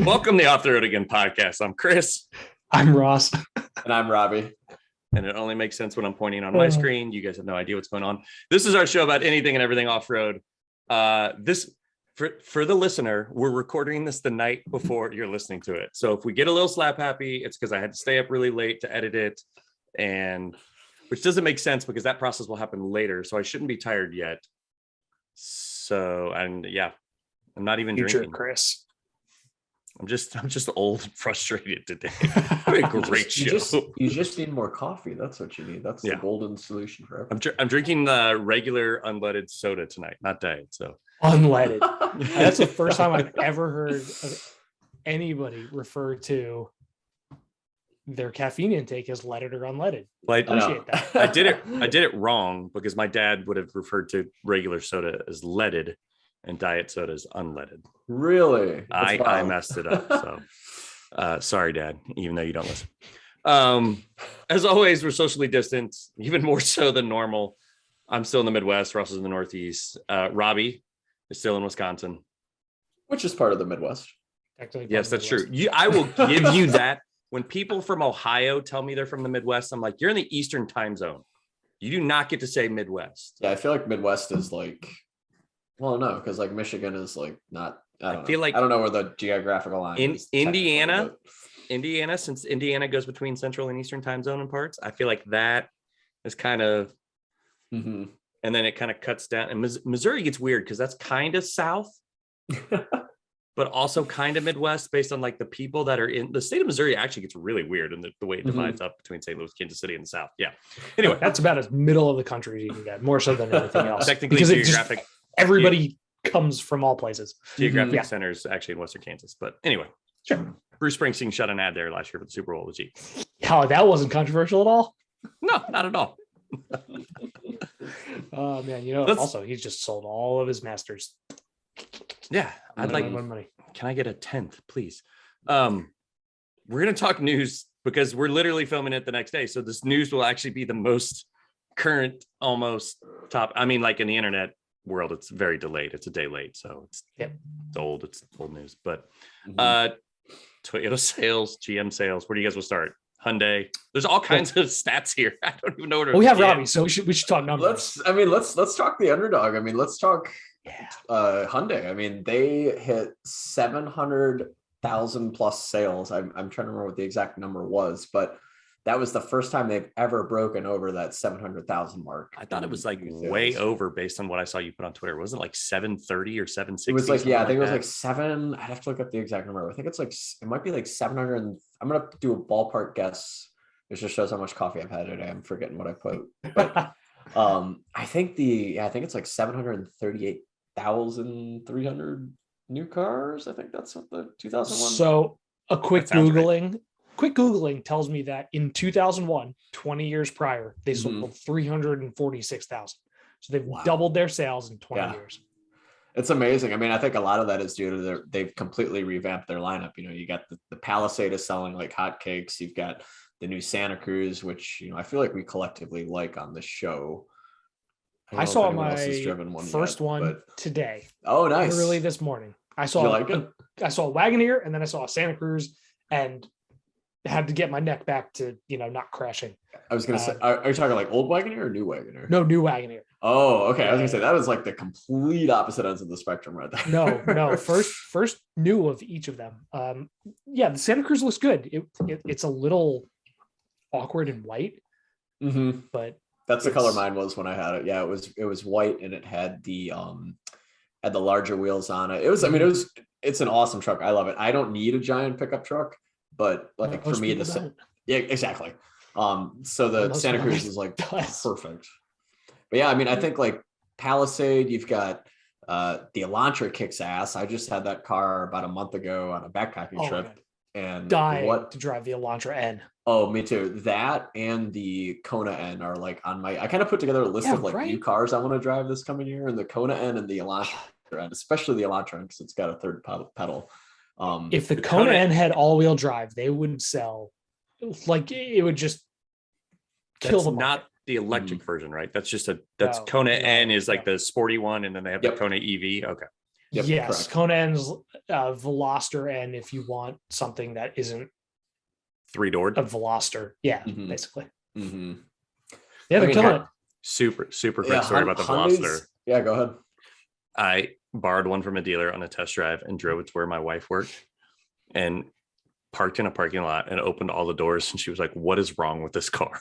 Welcome to the Off the Road Again podcast. I'm Chris. I'm Ross. And I'm Robbie. And it only makes sense when I'm pointing on my screen. You guys have no idea what's going on. This is our show about anything and everything off-road. For the listener, we're recording this the night before you're listening to it. So if we get a little slap happy, it's because I had to stay up really late to edit it, and which doesn't make sense because that process will happen later. So I shouldn't be tired yet. So, and yeah, I'm not even drinking. Chris. I'm just old and frustrated today. What a great show. You just need more coffee. That's what you need. That's the golden solution for everything. I'm drinking regular unleaded soda tonight, not diet. So unleaded. That's the first time I've ever heard of anybody refer to their caffeine intake as leaded or unleaded. Well, I appreciate that. I did it wrong because my dad would have referred to regular soda as leaded and diet soda is unleaded. Really? I messed it up. So sorry, Dad, even though you don't listen. As always, we're socially distanced, even more so than normal. I'm still in the Midwest. Ross is in the Northeast. Robbie is still in Wisconsin. Which is part of the Midwest. Yes, that's true. I will give you that. When people from Ohio tell me they're from the Midwest, I'm like, you're in the Eastern time zone. You do not get to say Midwest. Yeah, I feel like Midwest is like, well, no, because like Michigan is like not. I don't know where the geographical line is. Indiana, since Indiana goes between Central and Eastern time zone in parts, I feel like that is kind of, and then it kind of cuts down. And Missouri gets weird because that's kind of south, but also kind of Midwest based on like the people that are in the state of Missouri. Actually gets really weird in the way it divides up between St. Louis, Kansas City, and the South. Yeah. Anyway, that's about as middle of the country as you can get, more so than anything else. Technically, because geographic. Everybody comes from all places. Geographic center is actually in Western Kansas, but anyway, sure. Bruce Springsteen shot an ad there last year for the Super Bowl with G. Oh, that wasn't controversial at all. No, not at all. Oh man, also he's just sold all of his masters. Yeah, I'd like money. Can I get a 10th, please? We're gonna talk news because we're literally filming it the next day, so this news will actually be the most current, almost top. I mean, like in the internet world, it's very delayed. It's a day late, so it's old. It's old news. But Toyota sales, GM sales. Where do you guys will start? Hyundai. There's all kinds of stats here. I don't even know where to. We have Robbie, so we should talk numbers. Let's talk the underdog. I mean, let's talk Hyundai. I mean, they hit 700,000 plus sales. I'm trying to remember what the exact number was, but that was the first time they've ever broken over that 700,000 mark. I thought it was like way over based on what I saw you put on Twitter. Wasn't it like 730 or 760? It was like, I think it was like seven. I'd have to look up the exact number. I think it's like, it might be like 700. I'm going to do a ballpark guess. It just shows how much coffee I've had today. I'm forgetting what I put. But I think it's like 738,300 new cars. I think that's what the 2001. So a quick Googling tells me that in 2001, 20 years prior, they sold 346,000. So they've doubled their sales in 20 years. It's amazing. I mean, I think a lot of that is due to they've completely revamped their lineup. You got the Palisade is selling like hotcakes. You've got the new Santa Cruz, which, I feel like we collectively like on the show. I saw my first one today. Oh, nice. Early this morning. I saw a Wagoneer and then I saw a Santa Cruz and had to get my neck back to, not crashing. I was going to say, are you talking like old Wagoneer or new Wagoneer? No, new Wagoneer. Oh, okay. I was going to say that was like the complete opposite ends of the spectrum right there. No. First new of each of them. The Santa Cruz looks good. It's a little awkward and white, but that's the color mine was when I had it. Yeah, it was white and it had the larger wheels on it. It's an awesome truck. I love it. I don't need a giant pickup truck. But like for me, exactly. So the Santa Cruz is like perfect. But yeah, I mean, I think like Palisade, you've got the Elantra kicks ass. I just had that car about a month ago on a backpacking trip, and to drive the Elantra N. Oh, me too. That and the Kona N are like on my. I kind of put together a list of like new cars I want to drive this coming year, and the Kona N and the Elantra N, especially the Elantra because it's got a third pedal. If the Kona N had all-wheel drive, they would sell like it would just kill them. Not the electric version, right? That's just Kona N is like the sporty one, and then they have the Kona EV. Okay. Yep, yes, correct. Conan's Veloster, and if you want something that isn't 3-doored a Veloster, yeah, Mhm. basically. Mm-hmm. Yeah, they're killing it. super quick story about the Veloster. Yeah, go ahead. I borrowed one from a dealer on a test drive and drove it to where my wife worked and parked in a parking lot and opened all the doors. And she was like, "What is wrong with this car?"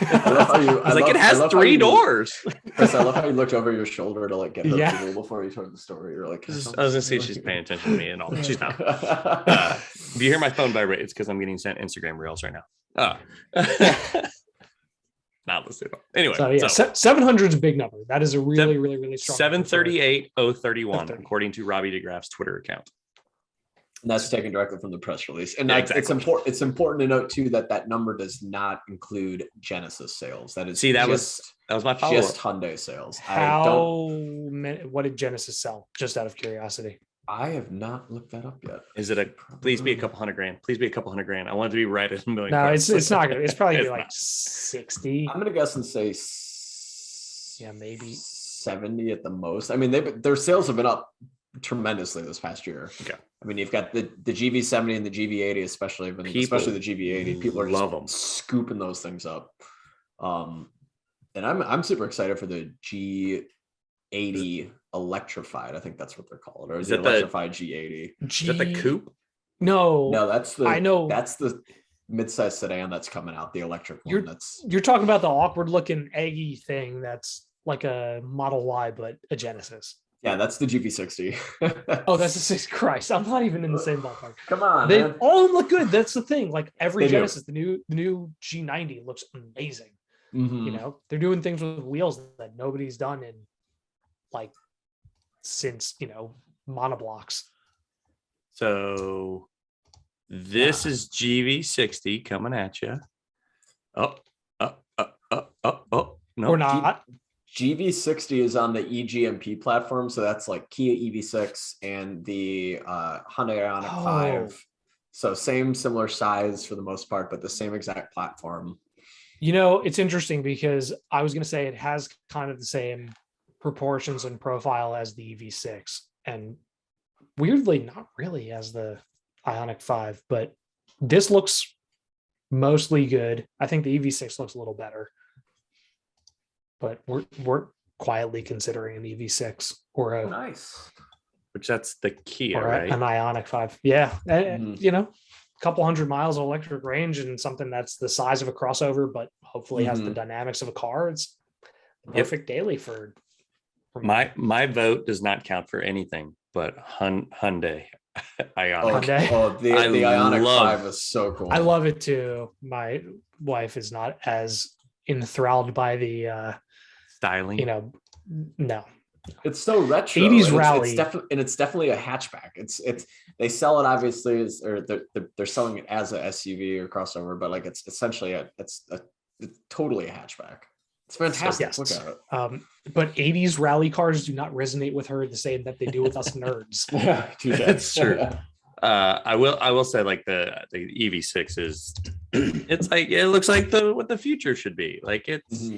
I was like, "It has 3 doors." Chris, I love how you looked over your shoulder to like get her Yeah. approval before you told the story. You're like, I was gonna see if she's paying attention to me and all. She's not. If you hear my phone vibrate, it's because I'm getting sent Instagram reels right now. Not listening. Anyway, So yeah, 700 is a big number. That is a really strong. 738,031 according to Robby DeGraff's Twitter account. And that's taken directly from the press release. And Yeah, it's important. It's important to note too that number does not include Genesis sales. That is that was my follow-up. Just Hyundai sales. What did Genesis sell? Just out of curiosity. I have not looked that up yet. Is it please be a couple $100,000? Please be a couple $100,000. I want it to be right at $1 million. No, it's not gonna. It's probably gonna be like 60. I'm gonna guess and say, yeah, maybe 70 at the most. I mean, their sales have been up tremendously this past year. Okay. I mean, you've got the GV70 and the GV80, especially the GV80. People are love them, scooping those things up. And I'm super excited for the G80 electrified. I think that's what they're called, or is it electrified G80? Is that the coupe? No, that's the that's the midsize sedan that's coming out, the electric one. You're talking about the awkward looking eggy thing that's like a Model Y but a Genesis. Yeah, that's the GV60. Oh, that's the 6. Christ, I'm not even in the same ballpark. Come on, they man. all look good. That's the thing. Like every Genesis, the new G90 looks amazing. Mm-hmm. You know, they're doing things with wheels that nobody's done in like since monoblocks. So this is GV60 coming at you. No, or not. GV60 is on the eGMP platform, so that's like Kia EV6 and the Hyundai Ioniq 5. So similar size for the most part, but the same exact platform. It's interesting because I was going to say it has kind of the same proportions and profile as the EV6, and weirdly not really as the Ioniq 5, but this looks mostly good. I think the EV6 looks a little better, but we're quietly considering an EV6 or a nice, which that's the Kia, or right? An Ioniq 5. Yeah. Couple 100 miles of electric range and something that's the size of a crossover, but hopefully has the dynamics of a car. It's perfect daily for my vote does not count for anything but Hyundai Ioniq. The Ioniq 5 is so cool. I love it too. My wife is not as enthralled by the styling. No. It's so retro. 80s rally. It's definitely a hatchback. They sell it obviously they're selling it as a SUV or crossover, but like it's essentially it's totally a hatchback. It's fantastic. So, yes. Look at it. But 80s rally cars do not resonate with her the same that they do with us nerds. Yeah, that's true. I will say like the EV6 is it's like it looks like what the future should be. Like it's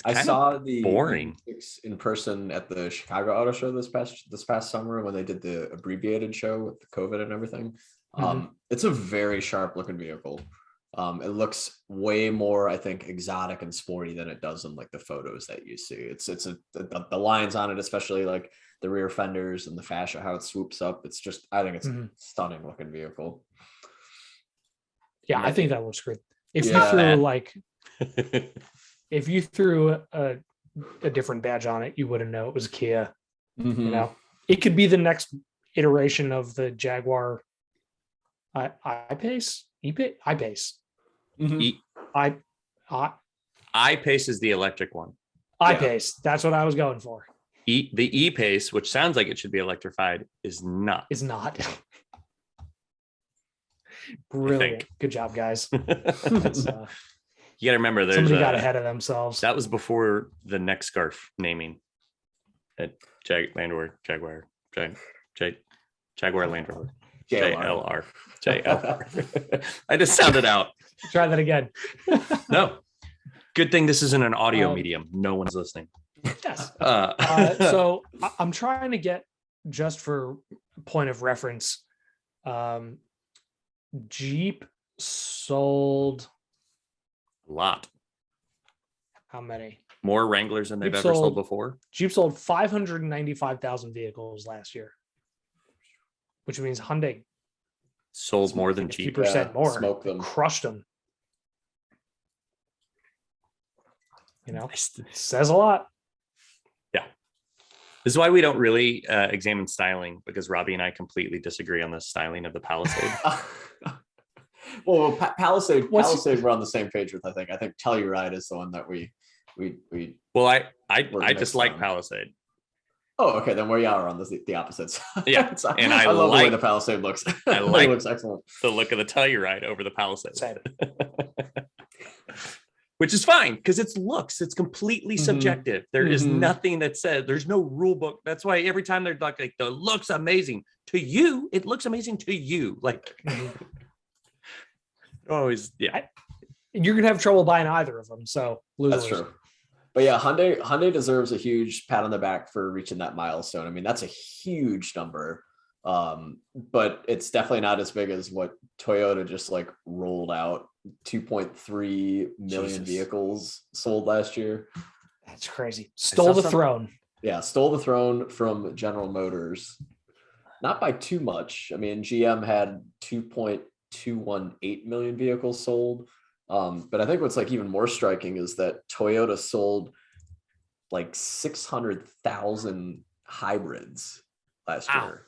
I saw the boring in person at the Chicago Auto Show this past summer when they did the abbreviated show with the COVID and everything. It's a very sharp looking vehicle. It looks way more, I think, exotic and sporty than it does in like the photos that you see. The lines on it, especially like the rear fenders and the fascia, how it swoops up. It's just, I think it's a stunning looking vehicle. Yeah, I think that looks great. If you threw a different badge on it, you wouldn't know it was a Kia. It could be the next iteration of the Jaguar I-Pace. I-Pace. I-Pace is the electric one. I-Pace. That's what I was going for. The E-Pace, which sounds like it should be electrified, is not. Is not. Brilliant. Good job, guys. You got to remember, somebody got ahead of themselves. That was before the neck scarf naming at Land Rover, Jaguar Land Rover, JLR. I just sounded out. Try that again. No. Good thing this isn't an audio medium. No one's listening. Yes. Uh, So I'm trying to get, just for point of reference, Jeep sold a lot how many? more Wranglers than they've Jeep ever sold sold- before. Jeep sold 595,000 vehicles last year, which means Hyundai Sold more than Jeep. 50% more. Smoked them. Crushed them. Says a lot. This is why we don't really examine styling, because Robbie and I completely disagree on the styling of the Palisade. Well, Palisade, we're on the same page with. I think Telluride is the one that we. Well, I mixed just like on. Palisade. Oh, okay. Then we are on the opposites. Yeah, and I love the way the Palisade looks. I like it looks excellent. the look of the Telluride over the Palisade. Which is fine, because it's looks. It's completely subjective. There is nothing that says, there's no rule book. That's why every time they're like the looks amazing to you, it looks amazing to you. Like always, yeah. You're gonna have trouble buying either of them. So losers. That's true. But yeah, Hyundai deserves a huge pat on the back for reaching that milestone. I mean, that's a huge number. But it's definitely not as big as what Toyota just like rolled out. 2.3 million vehicles sold last year. That's crazy. Stole the throne. Yeah, stole the throne from General Motors. Not by too much. I mean, GM had 2.218 million vehicles sold. But I think what's like even more striking is that Toyota sold like 600,000 hybrids last year.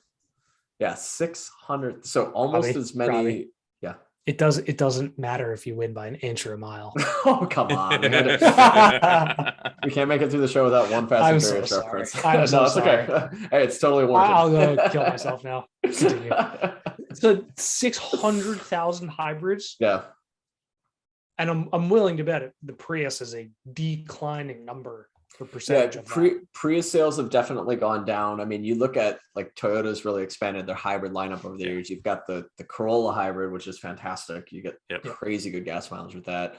Yeah, 600. So almost as many. Robbie. Yeah. It doesn't matter if you win by an inch or a mile. Oh, come on. We can't make it through the show without one Fast and Furious reference. I'm so sorry. Okay. Hey, it's totally warranted. I'll go kill myself now. Continue. So 600,000 hybrids. Yeah. And I'm willing to bet the Prius is a declining number for percentage of that. Prius sales have definitely gone down. I mean, you look at like Toyota's really expanded their hybrid lineup over the years. You've got the Corolla hybrid, which is fantastic. You get crazy good gas mileage with that.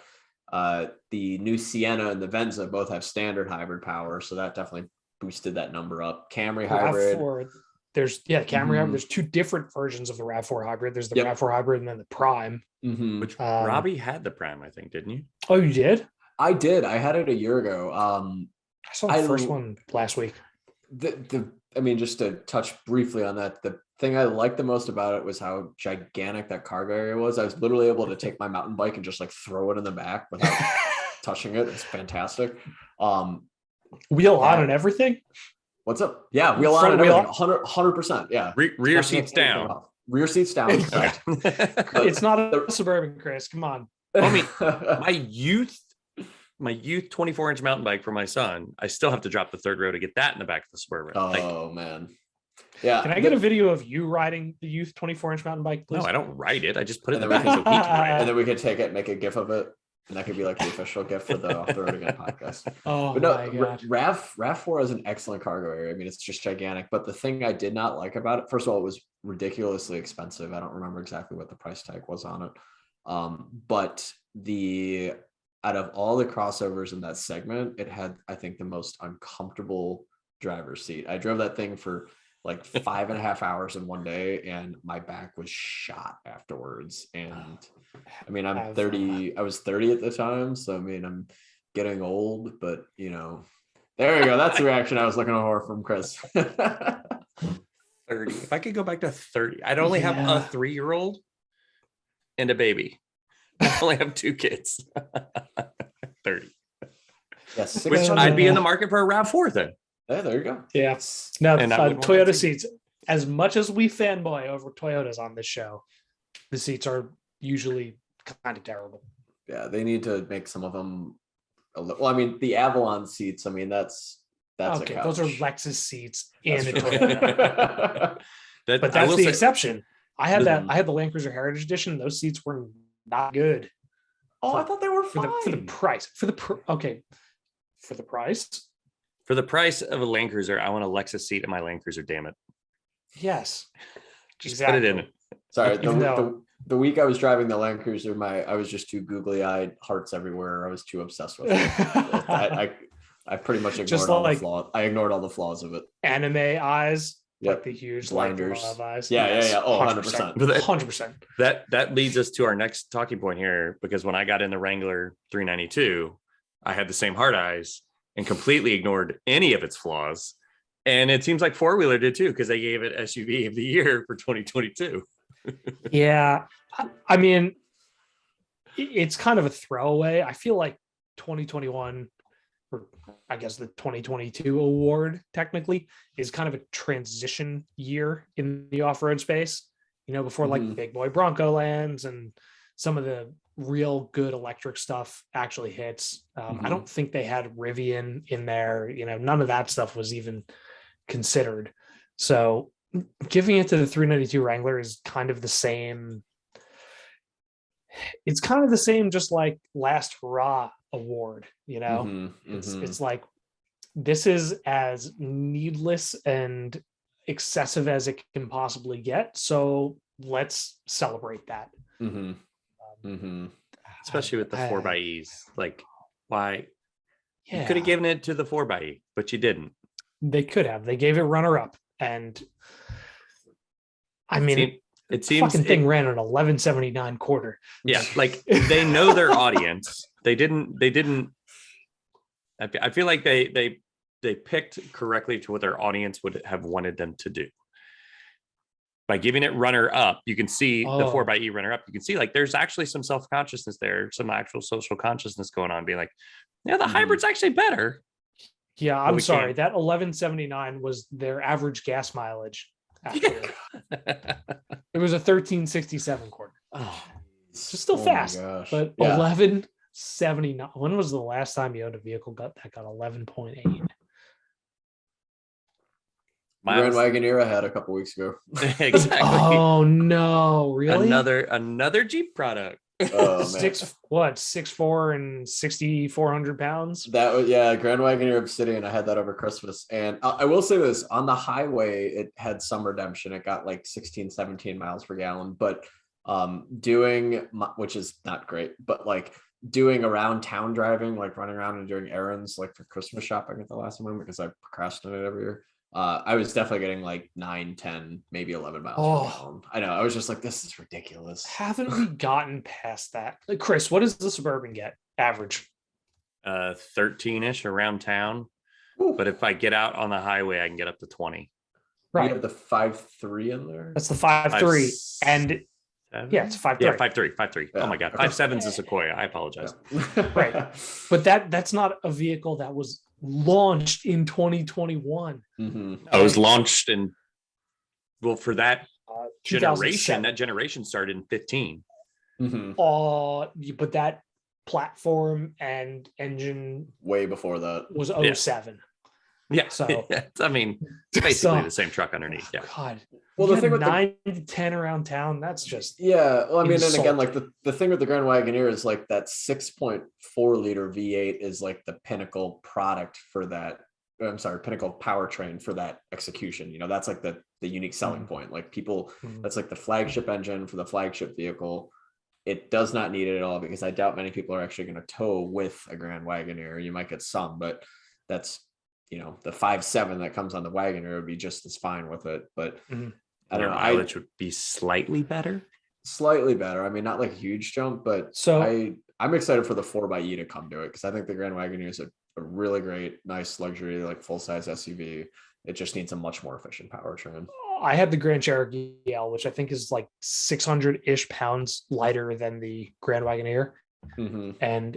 The new Sienna and the Venza both have standard hybrid power, so that definitely boosted that number up. Camry hybrid. RAV4, there's Camry hybrid. There's two different versions of the RAV4 hybrid. There's the RAV4 hybrid and then the Prime. Which Robbie had the Prime, I think, didn't you? Oh, you did? I did. I had it a year ago. I saw the first one last week. I mean, just to touch briefly on that, the thing I liked the most about it was how gigantic that cargo area was. I was literally able to take my mountain bike and just like throw it in the back without touching it. It's fantastic. Wheel on and everything? What's up? Yeah, wheel on and everything. 100%. Yeah. Rear seats down. Rear seats down. It's not a Suburban, Chris. Come on. I mean, my youth 24-inch mountain bike for my son, I still have to drop the third row to get that in the back of the Suburban. Oh, man. Yeah. Can I get a video of you riding the youth 24-inch mountain bike, please? No, I don't ride it. I just put it in the back so he can ride it. And then we could take it, make a GIF of it. And that could be like the official GIF for the Off the Road Again podcast. Oh, but no, my God. RAV4 is an excellent cargo area. I mean, it's just gigantic. But the thing I did not like about it, first of all, it was ridiculously expensive. I don't remember exactly what the price tag was on it. But out of all the crossovers in that segment, it had, I think, the most uncomfortable driver's seat. I drove that thing for like 5.5 hours in one day, and my back was shot afterwards. And I mean, I'm 30. I was 30 at the time, so I mean, I'm getting old. But you know, there we go. That's the reaction I was looking for from Chris. 30. If I could go back to 30, I'd only have a 3-year-old and a baby. I only have 2 kids. 30. Yes, which I'd be in the market for a RAV4 then. Yeah, there you go. Yeah. Now, Toyota seats, as much as we fanboy over Toyotas on this show, the seats are usually kind of terrible. Yeah, they need to make some of them well, I mean, the Avalon seats, I mean, that's okay. A couch. Those are Lexus seats in a Toyota. But that's the exception. I had the Land Cruiser Heritage Edition. Those seats were not good. Oh, I thought they were fine. For the price. For the price. For the price of a Land Cruiser, I want a Lexus seat in my Land Cruiser, damn it. Yes. Just exactly. Put it in. Sorry, the week I was driving the Land Cruiser, I was just too googly-eyed, hearts everywhere. I was too obsessed with it. I pretty much Just ignored all the like flaws. I ignored all the flaws of it. anime eyes, Yep. like the huge Blinders. like, love eyes. Yeah, Yes, yeah. Oh, 100%. 100%. That leads us to our next talking point here, because when I got in the Wrangler 392, I had the same hard eyes and completely ignored any of its flaws. And it seems like Four Wheeler did too, because they gave it SUV of the year for 2022. Yeah, I mean, it's kind of a throwaway. I feel like 2021, or I guess the 2022 award technically, is kind of a transition year in the off-road space. You know, before like Big Boy Bronco lands and some of the real good electric stuff actually hits. I don't think they had Rivian in there. You know, none of that stuff was even considered. So giving it to the 392 Wrangler is kind of the same. It's kind of the same, just like last hurrah award, you know. It's like, this is as needless and excessive as it can possibly get, so let's celebrate that. Especially with the 4xe, like, why? Yeah. You could have given it to the 4xe, but you didn't. They could have. They gave it runner-up, and I mean, it seems fucking thing ran an 1179 quarter. Yeah, like they know their audience. They didn't. I feel like they picked correctly to what their audience would have wanted them to do. By giving it runner up, you can see the 4xe runner up. You can see like there's actually some self-consciousness there, some actual social consciousness going on, being like, yeah, the hybrid's actually better. Yeah, I'm sorry. That 1179 was their average gas mileage. It was a 1367 quarter. Oh, it's just still fast, but 1179. When was the last time you owned a vehicle that got 11.8? Grand Wagoneer I had a couple weeks ago. Exactly. Oh no, really? Another Jeep product. Oh, 6'4" and 6,400 pounds. That was Grand Wagoneer Obsidian. I had that over Christmas, and I will say this: on the highway, it had some redemption. It got like 16, 17 miles per gallon, but which is not great, but like doing around town driving, like running around and doing errands, like for Christmas shopping at the last moment because I procrastinate every year. I was definitely getting like 9, 10, maybe 11 miles per gallon. I know. I was just like, this is ridiculous. Haven't we gotten past that? Like, Chris, what does the Suburban get average? 13-ish around town. Ooh. But if I get out on the highway, I can get up to 20. Right. You have the 5.3 in there? That's the 5.3. And yeah, it's 5.3. Yeah, 5.3. Yeah. Oh my God. 5.7's a Sequoia. I apologize. Yeah. Right. But that's not a vehicle that was launched in 2021. It was launched for that generation. That generation started in 15. But that platform and engine way before that was 07. Yeah. So I mean, it's basically the same truck underneath. Yeah. God. Well, the thing with 9 to 10 around town, that's just Well, I mean, and again, like the thing with the Grand Wagoneer is like that 6.4 liter V8 is like the pinnacle product for that. I'm sorry, pinnacle powertrain for that execution. You know, that's like the unique selling point. Like people, that's like the flagship engine for the flagship vehicle. It does not need it at all because I doubt many people are actually going to tow with a Grand Wagoneer. You might get some, but that's, you know, the 5.7 that comes on the Wagoneer would be just as fine with it. But I don't know. Mileage would be slightly better. Slightly better. I mean, not like a huge jump, but I'm excited for the 4xe to come to it because I think the Grand Wagoneer is a really great, nice luxury, like full-size SUV. It just needs a much more efficient powertrain. I had the Grand Cherokee L, which I think is like 600-ish pounds lighter than the Grand Wagoneer. And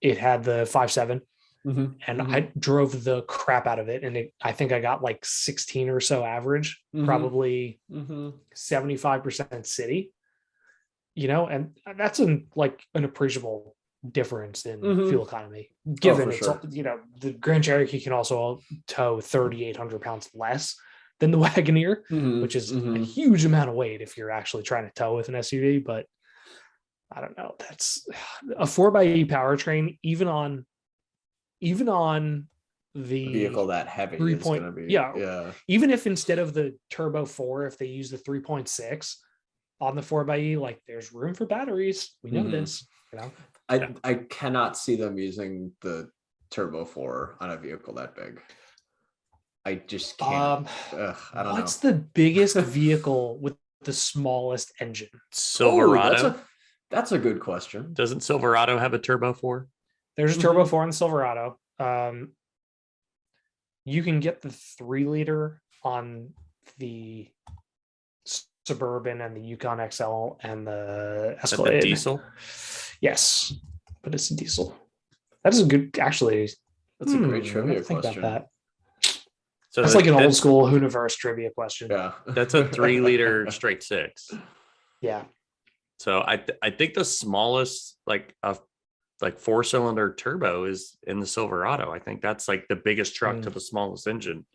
it had the 5.7. And I drove the crap out of it. And I think I got like 16 or so average, probably 75% city, you know, and that's an appreciable difference in fuel economy, given you know, the Grand Cherokee can also tow 3,800 pounds less than the Wagoneer, which is a huge amount of weight if you're actually trying to tow with an SUV. But I don't know, that's a 4xe powertrain, even on the vehicle that heavy 3. is going to be even if instead of the turbo 4, if they use the 3.6 on the 4xe, like there's room for batteries. We know this, you know. I cannot see them using the turbo 4 on a vehicle that big. I just can't. I don't what's know. the biggest vehicle with the smallest engine? Silverado. That's a good question. Doesn't Silverado have a turbo 4? There's a turbo 4 in the Silverado. You can get the 3-liter on the Suburban and the Yukon XL and the Escalade. The diesel? Yes, but it's a diesel. That is a good, actually. That's a great trivia think question. about that. So That's like an old school Hooniverse trivia question. Yeah. That's a 3-liter straight 6. Yeah. So I think the smallest like 4-cylinder turbo is in the Silverado. I think that's like the biggest truck to the smallest engine.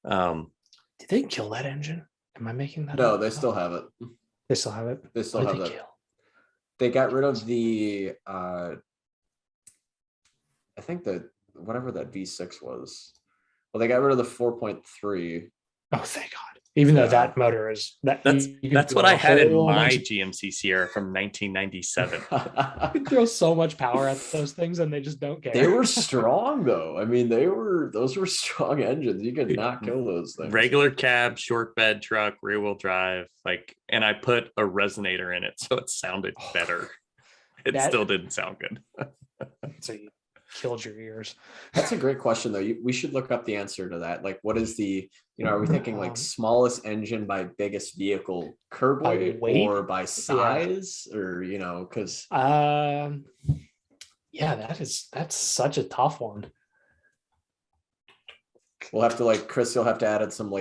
Did they kill that engine? Am I making that No, up? they still have it. They still have it. They still What have did they that. kill? They got rid of the I think that whatever that V6 was. Well, they got rid of the 4.3. Oh, thank God. Even though that motor is that's what I had in my GMC Sierra from 1997. You can throw so much power at those things and they just don't care. They were strong though. I mean, those were strong engines. You could not kill those things. Regular cab, short bed truck, rear wheel drive, and I put a resonator in it so it sounded better. It still didn't sound good. So you killed your ears. That's a great question though. We should look up the answer to that. Like, what is the, are we thinking like smallest engine by biggest vehicle curb weight or by size or, because. Yeah, that's such a tough one. We'll have to Chris, you'll have to add in some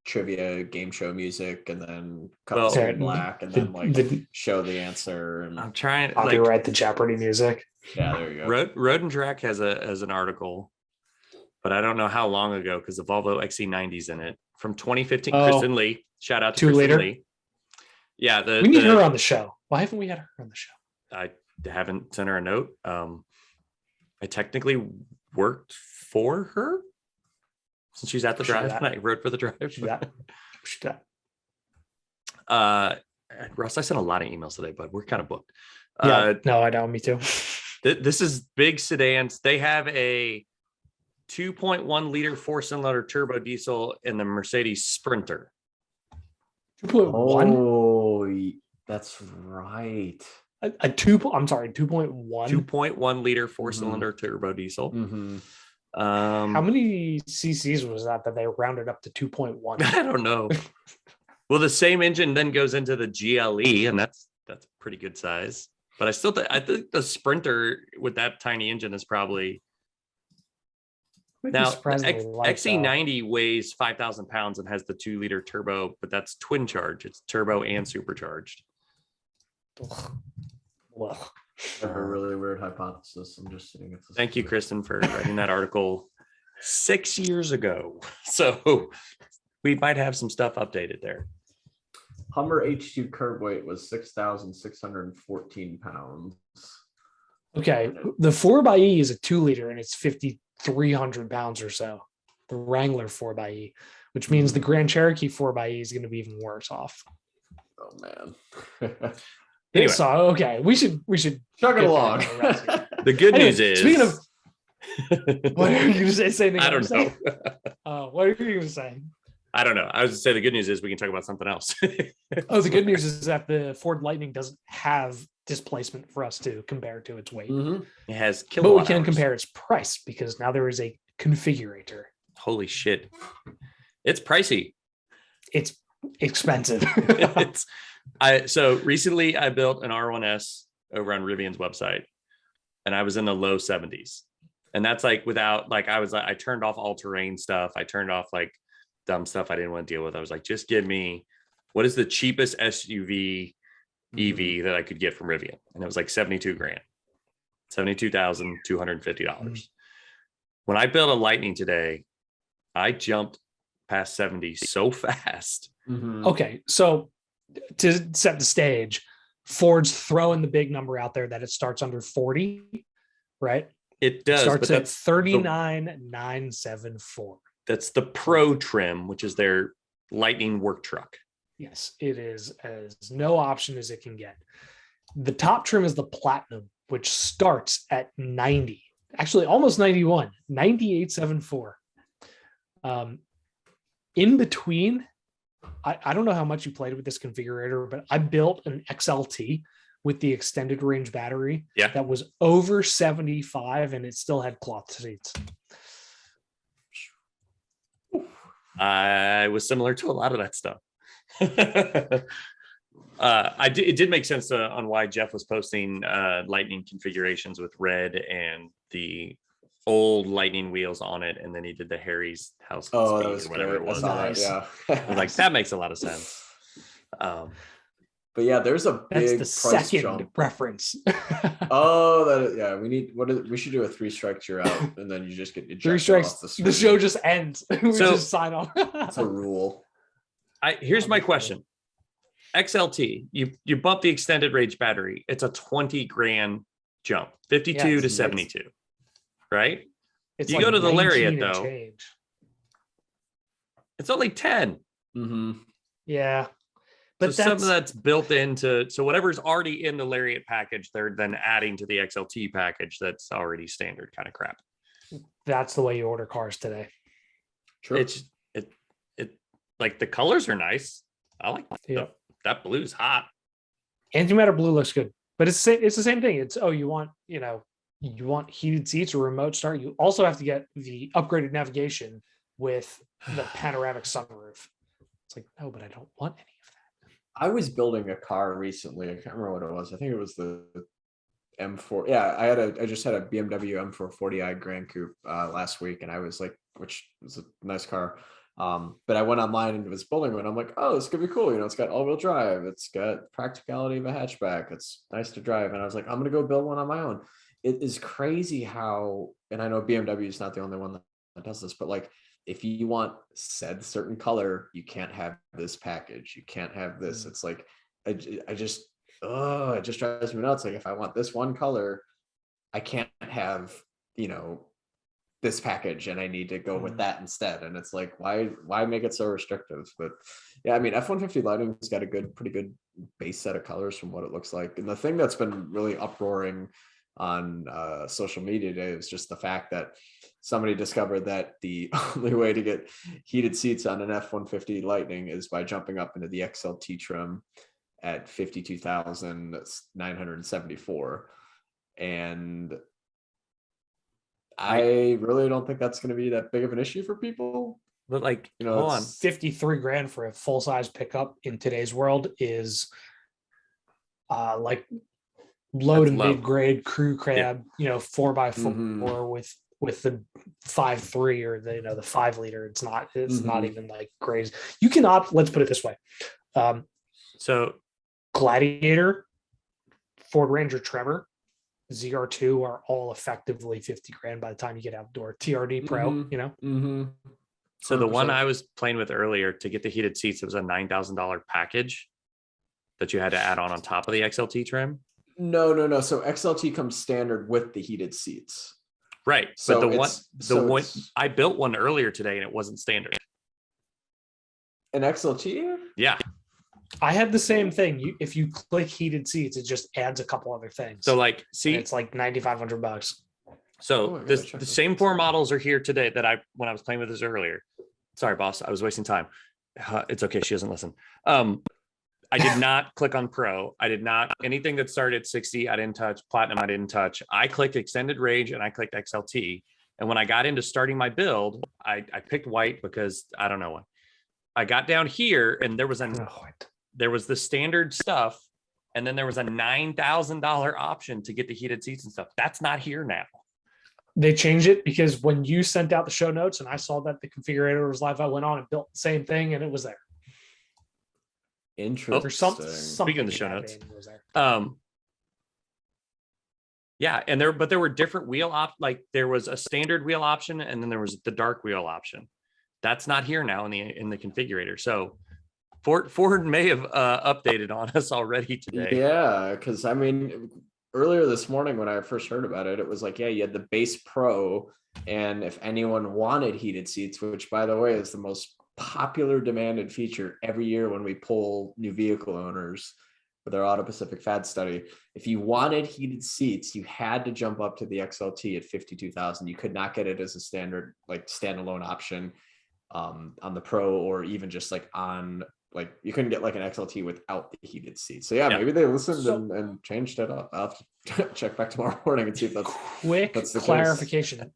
trivia game show music and then cut it in black and then show the answer. And I'm trying to copyright the Jeopardy music. Yeah, there you go. Road and Track has an article, but I don't know how long ago because the Volvo XC90's in it from 2015. Kristen Lee, shout out to Kristen Lee. Yeah, we need her on the show. Why haven't we had her on the show? I haven't sent her a note. I technically worked for her since she's at the drive. And I wrote for the drive. Russ, I sent a lot of emails today, but we're kind of booked. No, I know. Me too. This is big sedans. They have a 2.1 liter 4-cylinder turbo diesel in the Mercedes Sprinter. 2.1. Oh, that's right. I'm sorry, 2.1. 2.1 liter 4-cylinder turbo diesel. Mm-hmm. How many cc's was that they rounded up to 2.1? I don't know. Well, the same engine then goes into the GLE, and that's pretty good size. But I think the Sprinter with that tiny engine is probably now XC90 weighs 5,000 pounds and has the 2-liter turbo, but that's twin charge. It's turbo and supercharged. Well, I have a really weird hypothesis. I'm just sitting at this. Thank you, Kristen, for writing that article 6 years ago. So we might have some stuff updated there. Hummer H2 curb weight was 6,614 pounds. Okay, the 4xe is a 2-liter and it's 5,300 pounds or so. The Wrangler 4xe, which means the Grand Cherokee 4xe is going to be even worse off. Oh man. Anyway. So okay, we should chug it along. The good news is, speaking of, what are you going to say? I don't know. What are you going to say? I don't know. I was going to say the good news is we can talk about something else. The good news is that the Ford Lightning doesn't have displacement for us to compare to its weight. Mm-hmm. It has kilowatt But we can hours. compare its price because now there is a configurator. Holy shit. It's pricey. It's expensive. So recently I built an R1S over on Rivian's website and I was in the low 70s. And that's without I turned off all-terrain stuff. I turned off dumb stuff I didn't want to deal with. I was like, just give me what is the cheapest SUV EV that I could get from Rivian. And it was $72,000, $72,250. When I built a Lightning today, I jumped past 70 so fast. Okay. So to set the stage, Ford's throwing the big number out there that it starts under 40, right? It does. It starts but at 39,974. That's the Pro trim, which is their Lightning work truck. Yes, it is as no option as it can get. The top trim is the Platinum, which starts at 90. Actually, almost 91, 98.74. In between, I don't know how much you played with this configurator, but I built an XLT with the extended range battery that was over 75 and it still had cloth seats. I was similar to a lot of that stuff. It did make sense on why Jeff was posting Lightning configurations with red and the old Lightning wheels on it, and then he did the Harry's house speed or whatever it was. Nice. Yeah, I was like, that makes a lot of sense. But yeah, there's a big That's the price second jump. reference. We should do a 3 strikes you're out, and then you just get 3 strikes. The show just ends. We just sign off. It's a rule. Here's my question. XLT, you bump the extended range battery. It's a 20 grand jump, 52 to 72, right? It's you like go to the Lariat though. Change. It's only 10. Mm-hmm. Yeah. But so some of that's built into, so whatever's already in the Lariat package, they're then adding to the XLT package that's already standard kind of crap. That's the way you order cars today. True. It like the colors are nice. I like that blue's hot. Antimatter blue looks good, but it's the same thing. It's you want heated seats or remote start. You also have to get the upgraded navigation with the panoramic sunroof. It's like, no, but I don't want any of that. I was building a car recently. I can't remember what it was. I think it was the M4. Yeah, I just had a BMW M440i Grand Coupe last week, and I was like, which was a nice car. But I went online and was building one. I'm like, oh, this could be cool. It's got all-wheel drive. It's got practicality of a hatchback. It's nice to drive. And I was like, I'm gonna go build one on my own. It is crazy how, and I know BMW is not the only one that does this, but like, if you want said certain color, you can't have this package. You can't have this. It's like, it just drives me nuts. Like, if I want this one color, I can't have, this package, and I need to go with that instead. And it's like, why make it so restrictive? But yeah, I mean, F-150 Lightning's got a pretty good base set of colors from what it looks like. And the thing that's been really uproaring on social media today is just the fact that somebody discovered that the only way to get heated seats on an F-150 Lightning is by jumping up into the XLT trim at 52,974. And I really don't think that's going to be that big of an issue for people. But like, hold on, 53 grand for a full size pickup in today's world is like low to mid grade crew cab, 4x4 with the 5.3 or the 5 liter. It's not even like crazy. You can opt. Let's put it this way. So Gladiator, Ford Ranger Tremor, ZR2 are all effectively 50 grand by the time you get out the door. TRD Pro, So the one I was playing with earlier, to get the heated seats, it was a $9,000 package that you had to add on top of the XLT trim. No. So XLT comes standard with the heated seats. Right. So but the one I built one earlier today and it wasn't standard. An XLT? Yeah. I had the same thing. If you click heated seats, it just adds a couple other things. So like, see, and it's like $9,500. So the same 4 models are here today that when I was playing with this earlier. Sorry, boss, I was wasting time. It's okay. She doesn't listen. I did not click on Pro. I did not, anything that started at 60, I didn't touch. Platinum, I didn't touch. I clicked extended range and I clicked XLT. And when I got into starting my build, I picked white because I don't know why. I got down here and there was the standard stuff. And then there was a $9,000 option to get the heated seats and stuff. That's not here now. They changed it because when you sent out the show notes and I saw that the configurator was live, I went on and built the same thing and it was there. Interesting. Speaking of the show notes, yeah, and there were different wheel like there was a standard wheel option and then there was the dark wheel option. That's not here now in the configurator. So Ford may have updated on us already today. Yeah, because I mean, earlier this morning when I first heard about it, it was like, yeah, you had the base Pro, and if anyone wanted heated seats, which by the way is the most popular demanded feature every year when we poll new vehicle owners, with our AutoPacific Fad study, if you wanted heated seats, you had to jump up to the XLT at 52,000. You could not get it as a standard, like standalone option on the Pro, or even just like on, like you couldn't get like an XLT without the heated seat. So yeah, maybe they listened and changed it up. I'll have to check back tomorrow morning and see if that's that's the clarification. Case.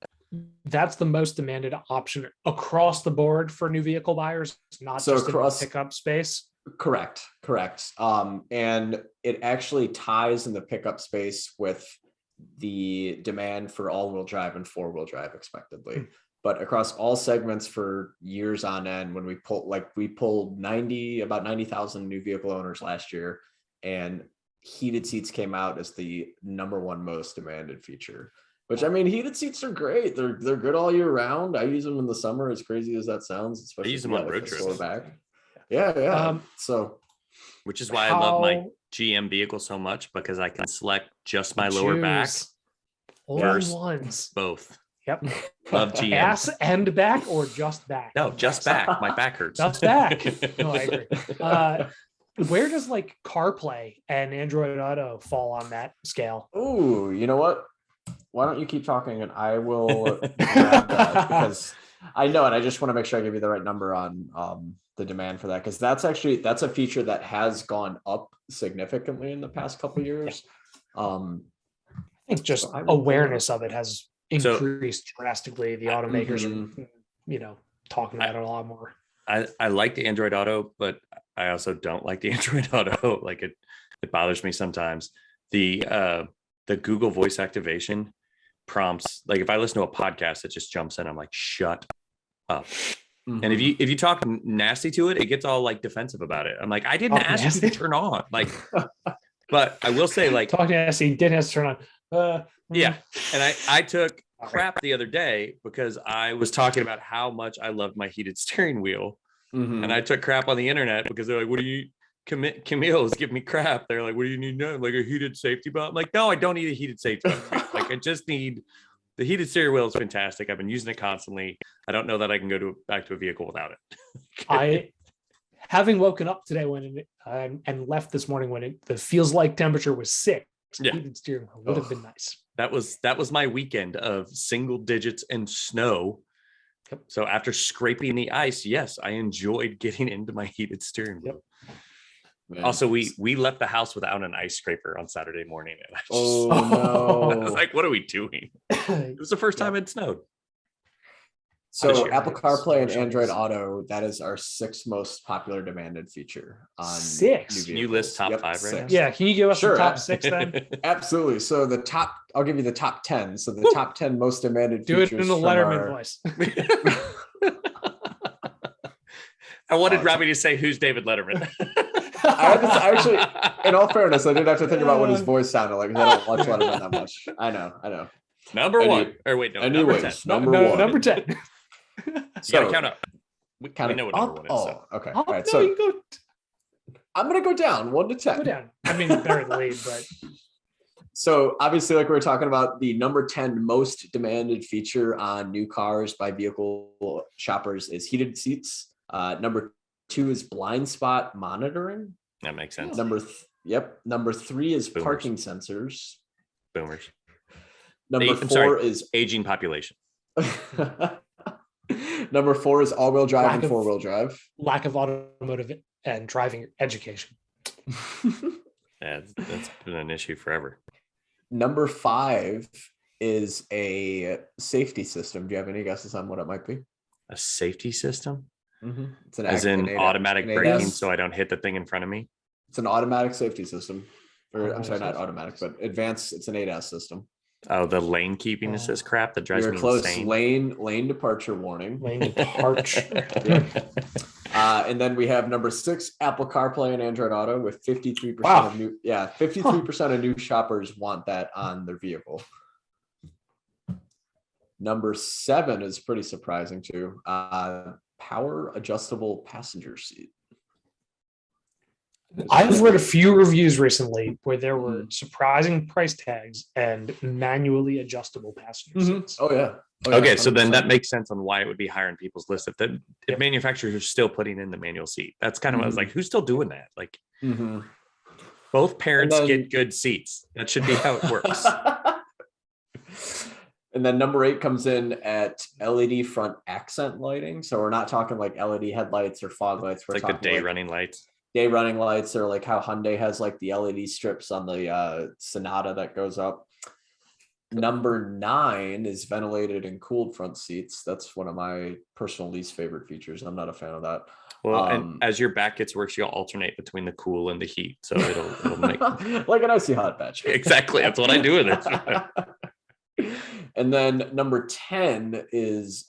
That's the most demanded option across the board for new vehicle buyers, not just across in pickup space. Correct. And it actually ties in the pickup space with the demand for all-wheel drive and four-wheel drive expectedly. But across all segments for years on end, when we pulled about 90,000 new vehicle owners last year, and heated seats came out as the number one most demanded feature. Which, I mean, heated seats are great. They're good all year round. I use them in the summer, as crazy as that sounds. Especially I use them on road trips. Yeah. Which is why I love my GM vehicle so much, because I can select just my lower back. Only ones. Both. Yep. Love GM. Ass and back, or just back? No, just back. My back hurts. Just back. No, I agree. Where does like CarPlay and Android Auto fall on that scale? Oh, you know what? Why don't you keep talking and I will grab that, because I know it. I just want to make sure I give you the right number on the demand for that, because that's a feature that has gone up significantly in the past couple of years. I think just awareness of it has increased drastically. The automakers are, talking about it a lot more. I like the Android Auto, but I also don't like the Android Auto. Like it bothers me sometimes. The Google voice activation prompts, like if I listen to a podcast, it just jumps in. I'm like, shut up. And if you talk nasty to it, it gets all like defensive about it. I'm like, I didn't ask you to turn on. Like, but I will say, like, talking nasty, didn't have to turn on. Yeah. And I took crap the other day because I was talking about how much I loved my heated steering wheel. And I took crap on the internet because they're like, what do you Camille is giving me crap. They're like, what do you need now? Like a heated safety belt? I'm like, no, I don't need a heated safety belt. Like I just need the heated steering wheel is fantastic. I've been using it constantly. I don't know that I can go back to a vehicle without it. Having woken up today and left this morning when the feels like temperature was 6, heated steering wheel would have been nice. That was my weekend of single digits and snow. So after scraping the ice, yes, I enjoyed getting into my heated steering wheel. Man. Also, we left the house without an ice scraper on Saturday morning. And I was like, what are we doing? It was the first time it snowed. So Apple CarPlay and Android Auto, that is our 6th most popular demanded feature on 6. Can you list top 5 right 6. now? Yeah, can you give us the top 6 then? Absolutely. So I'll give you the top 10. So the top 10 most demanded features. Do it in the Letterman voice. I wanted Robby to say, who's David Letterman? I actually, in all fairness, I did have to think about what his voice sounded like, because I don't watch Letterman that much. I know. Number 1. Or wait, no. Anyways, number 1. Number 10. So, you gotta count up. We know what number 1 is. So. Okay. All right. So I'm going to go down 1 to 10. Go down. I mean, better than lead, but. So obviously, like we were talking about, the number 10 most demanded feature on new cars by vehicle shoppers is heated seats. Number 2 is blind spot monitoring. That makes sense. Number 3 is parking sensors. Boomers. Number 4 is aging population. Number 4 is all-wheel drive and four-wheel drive. Lack of automotive and driving education. That's been an issue forever. Number 5 is a safety system. Do you have any guesses on what it might be? A safety system? It's as in automatic braking, so I don't hit the thing in front of me. It's an automatic safety system. I'm sorry, not automatic, but advanced. It's an ADAS system. Oh, the lane keeping assist crap that drives me insane. Lane departure warning. Lane departure. And then we have number 6, Apple CarPlay and Android Auto, with 53% of 53% of new shoppers want that on their vehicle. Number 7 is pretty surprising too. Power adjustable passenger seat. I've read a few reviews recently where there were surprising price tags and manually adjustable passenger seats. Oh yeah. Okay, so then that makes sense on why it would be higher on people's list if manufacturers are still putting in the manual seat. That's kind of what I was like, who's still doing that? Like, Both parents get good seats. That should be how it works. And then number 8 comes in at LED front accent lighting. So we're not talking like LED headlights or fog lights. We're like talking the day running lights. Day running lights, or like how Hyundai has like the LED strips on the Sonata that goes up. Number 9 is ventilated and cooled front seats. That's one of my personal least favorite features. I'm not a fan of that. Well, and as your back gets worse, you'll alternate between the cool and the heat. So it'll make like an icy hot patch. Exactly. That's what I do with it. And then number 10 is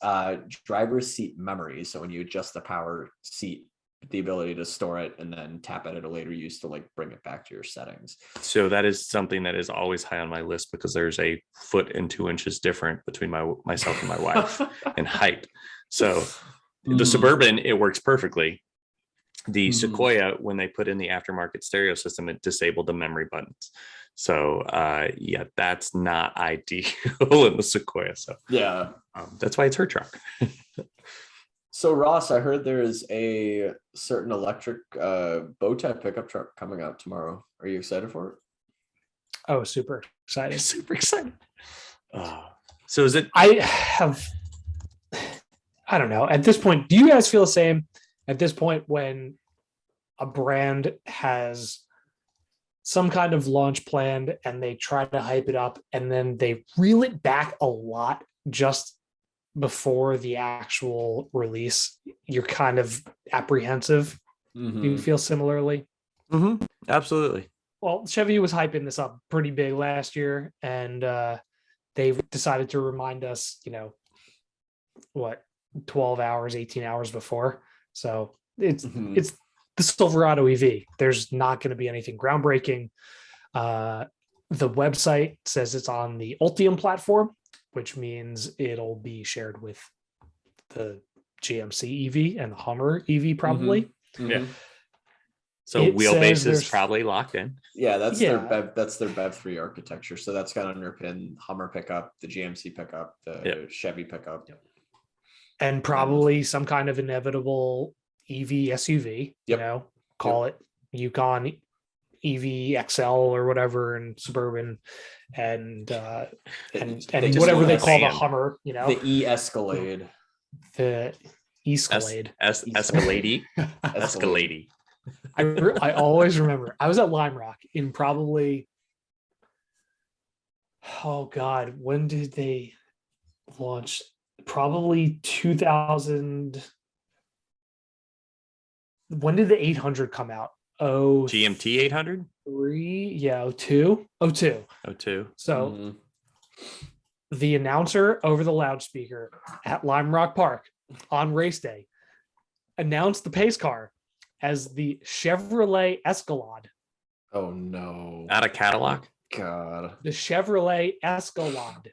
driver's seat memory. So when you adjust the power seat, the ability to store it and then tap it at a later use to like bring it back to your settings. So that is something that is always high on my list because there's a foot and 2 inches different between myself and my wife in height. So the Suburban, it works perfectly. The Sequoia, when they put in the aftermarket stereo system, it disabled the memory buttons. So yeah, that's not ideal in the Sequoia. So yeah, that's why it's her truck. So Ross, I heard there is a certain electric bow tie pickup truck coming out tomorrow. Are you excited for it? Oh, super excited. Super excited. So is it? I don't know. At this point, do you guys feel the same? At this point, when a brand has some kind of launch planned and they try to hype it up and then they reel it back a lot just before the actual release, you're kind of apprehensive. Do you feel similarly? Absolutely. Well, Chevy was hyping this up pretty big last year, and they decided to remind us, 12 hours, 18 hours before. So it's the Silverado EV. There's not going to be anything groundbreaking. The website says it's on the Ultium platform, which means it'll be shared with the GMC EV and the Hummer EV probably. Yeah. So wheelbase is probably locked in. Yeah, that's their BEV 3 architecture. So that's got to underpin Hummer pickup, the GMC pickup, the Chevy pickup. And probably some kind of inevitable EV SUV, call it Yukon EV XL or whatever, and Suburban and whatever they call the Hummer, the E-Escalade. The Escalade. Escalade. Escalade. I always remember I was at Lime Rock in probably, when did they launch? Probably 2000. When did the 800 come out? GMT 800? 02. So the announcer over the loudspeaker at Lime Rock Park on race day announced the pace car as the Chevrolet Escalade. Oh no. Not a Cadillac? God. The Chevrolet Escalade.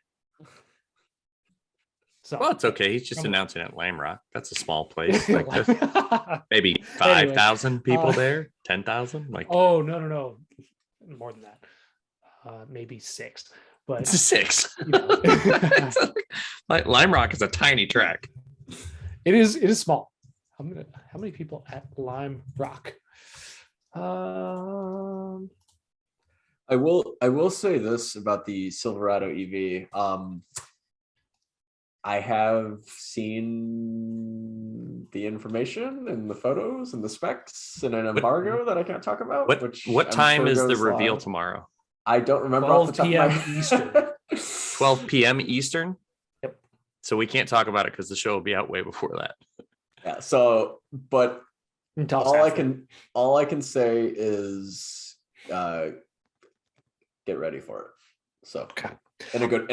So, well, it's okay. He's just announcing at Lime Rock. That's a small place. Like maybe 5,000 people there, 10,000. Like, oh no, more than that. Maybe 6. But it's a 6. Like Lime Rock is a tiny track. It is small. How many people at Lime Rock? I will say this about the Silverado EV. I have seen the information and the photos and the specs and an embargo that I can't talk about. What time is the reveal tomorrow? I don't remember. 12 p.m. Eastern. 12 p.m. Eastern? Yep. So we can't talk about it because the show will be out way before that. Yeah. So, but all I can say is get ready for it. So, okay.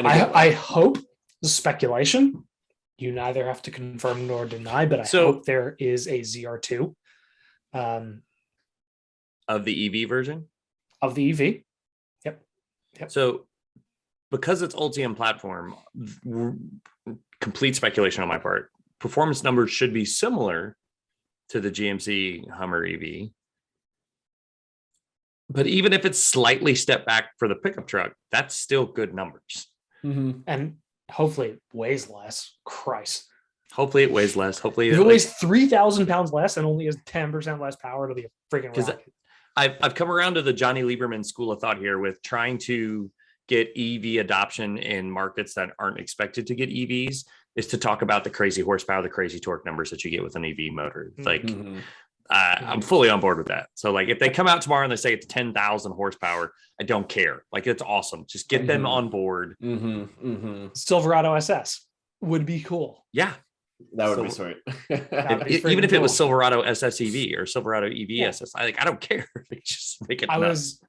I hope the speculation. You neither have to confirm nor deny, but I hope there is a ZR2 of the EV version of the EV. Yep. So because it's Ultium platform, complete speculation on my part, performance numbers should be similar to the GMC Hummer EV. But even if it's slightly stepped back for the pickup truck, that's still good numbers. And hopefully it weighs less. Christ. Hopefully it weighs less. Hopefully if it weighs 3,000 pounds less and only has 10% less power, it'll be a freaking rocket. I've come around to the Johnny Lieberman school of thought here with trying to get EV adoption in markets that aren't expected to get EVs is to talk about the crazy horsepower, the crazy torque numbers that you get with an EV motor. Like I'm fully on board with that. So like if they come out tomorrow and they say it's 10,000 horsepower, I don't care. Like it's awesome. Just get them on board. Silverado SS would be cool. Yeah. That would be sweet. Even if it was Silverado SS EV or Silverado EV SS, I don't care. They just make it. I was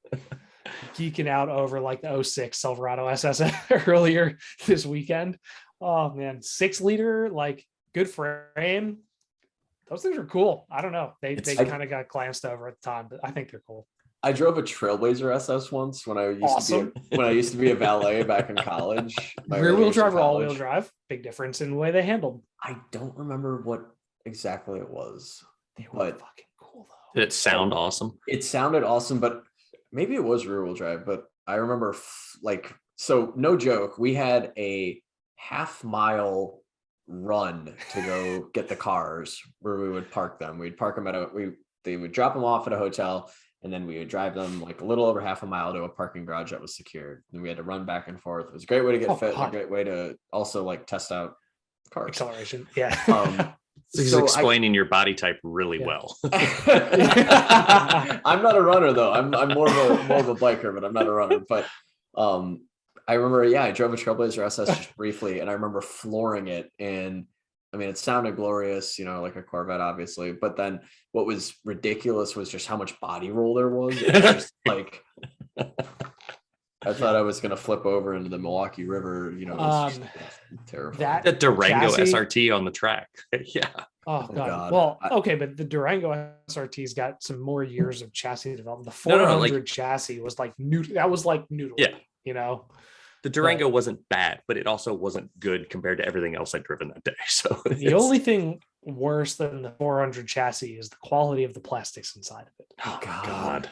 geeking out over like the 06 Silverado SS earlier this weekend. Oh man, 6-liter, like good frame. Those things are cool. I don't know. They kind of got glanced over at the time, but I think they're cool. I drove a Trailblazer SS once when I used to be a valet back in college. Rear wheel drive or all wheel drive? Big difference in the way they handled. I don't remember what exactly it was. They were fucking cool though. Did it sound awesome? It sounded awesome, but maybe it was rear wheel drive. But I remember so no joke, we had a half-mile run to go get the cars where we would park them. We'd park them they would drop them off at a hotel. And then we would drive them like a little over half a mile to a parking garage that was secured. And we had to run back and forth. It was a great way to get fit, a great way to also like test out cars. Acceleration. Yeah. So explaining your body type really well. I'm not a runner though. I'm more of a biker, but I'm not a runner. But I remember, I drove a Trailblazer SS just briefly, and I remember flooring it. And I mean, it sounded glorious, like a Corvette, obviously. But then what was ridiculous was just how much body roll there was. It was just like, I thought I was going to flip over into the Milwaukee River. It was terrible. That Durango chassis, SRT on the track. Yeah. Oh God. Well, okay, but the Durango SRT's got some more years of chassis development. The 400 chassis was like that was like noodle. Yeah. The Durango wasn't bad, but it also wasn't good compared to everything else I'd driven that day. So the only thing worse than the 400 chassis is the quality of the plastics inside of it. Oh God.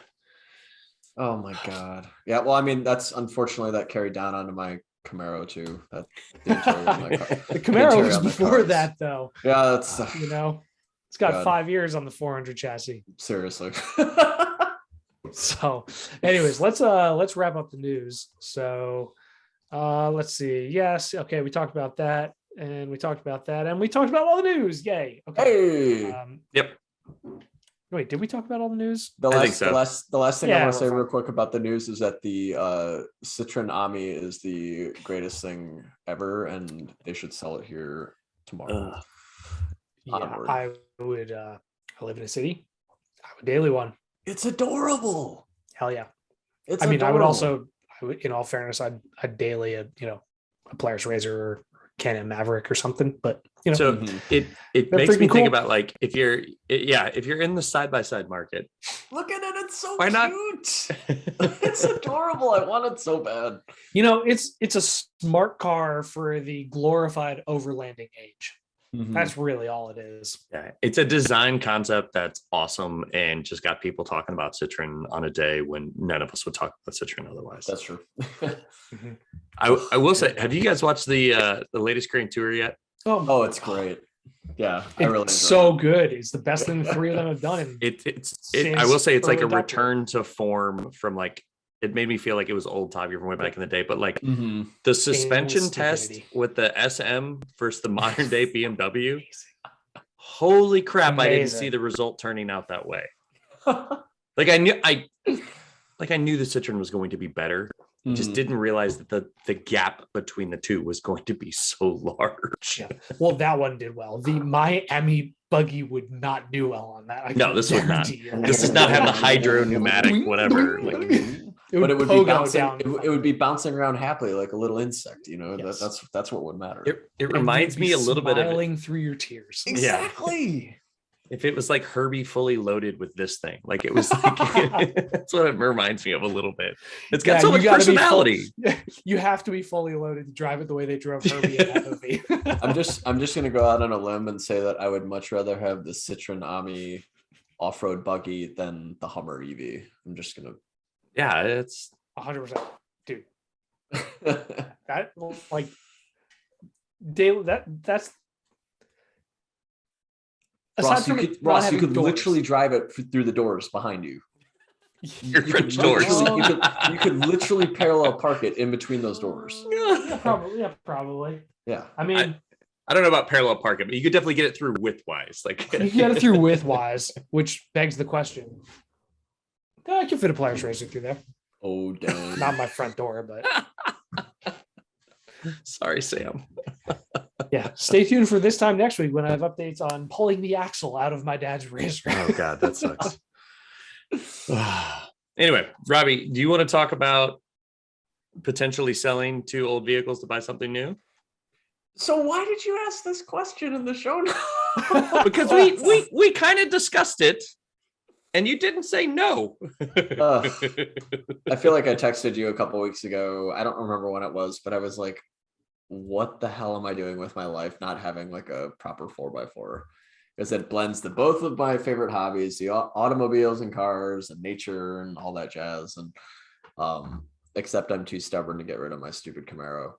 Oh my God. Yeah. Well, I mean, unfortunately that carried down onto my Camaro too. The interior of my car. The Camaro was before that though. Yeah. That's it's got 5 years on the 400 chassis. Seriously. So anyways, let's wrap up the news. So let's see. Yes. Okay. We talked about that and we talked about that and we talked about all the news. Yay. Okay. Hey. Yep. Wait, did we talk about all the news? The last thing I want to say real quick about the news is that the Citroen Ami is the greatest thing ever and they should sell it here tomorrow. I would I live in a city. I would daily one. It's adorable. Hell yeah. Adorable. I would also, in all fairness, I'd daily a Polaris Razor or Can-Am Maverick or something. But so it makes me think about like if you're in the side-by-side market. Look at it, it's so why cute. It's adorable. I want it so bad. It's a smart car for the glorified overlanding age. That's really all it is. Yeah, it's a design concept that's awesome and just got people talking about Citroen on a day when none of us would talk about Citroen otherwise. That's true. I will say, have you guys watched the latest Grand Tour yet? Oh, it's great. Yeah, I really it's so good. It's the best thing the three of them have done. I will say it's like a return to form from like. It made me feel like it was old Top Gear from way back in the day, but like the suspension test with the SM versus the modern day BMW. Holy crap. Amazing. I didn't see the result turning out that way. Like I knew the Citroen was going to be better. Just didn't realize that the gap between the two was going to be so large. Yeah. Well, that one did well. The Miami buggy would not do well on that. No, this would not. This does not have the hydro pneumatic, whatever. It would be bouncing. It would be bouncing around happily like a little insect. Yes. That's what would matter. It reminds me a little bit of smiling through your tears. Exactly. Yeah. If it was like Herbie fully loaded with this thing, like it was like that's what it reminds me of a little bit. It's got so much personality. You have to be fully loaded to drive it the way they drove Herbie in that movie. I'm just gonna go out on a limb and say that I would much rather have the Citroen Ami off-road buggy than the Hummer EV. I'm just gonna. Yeah, it's 100%, dude. That like daily. That's. Ross, you could literally drive it through the doors behind you. Your French doors. You could literally parallel park it in between those doors. Yeah, probably. Yeah, probably. Yeah. I mean, I don't know about parallel parking, but you could definitely get it through widthwise. Like you get it through widthwise, which begs the question. I can fit a Polaris Racer through there. Oh, damn. Not my front door, but sorry, Sam. Yeah, stay tuned for this time next week when I have updates on pulling the axle out of my dad's racer. Oh God, that sucks. Anyway, Robbie, do you want to talk about potentially selling 2 old vehicles to buy something new? So why did you ask this question in the show notes? Because we kind of discussed it, and you didn't say no. I feel like I texted you a couple weeks ago. I don't remember when it was, but I was like, what the hell am I doing with my life not having like a proper 4x4? Because it blends both of my favorite hobbies, the automobiles and cars and nature and all that jazz. And except I'm too stubborn to get rid of my stupid Camaro.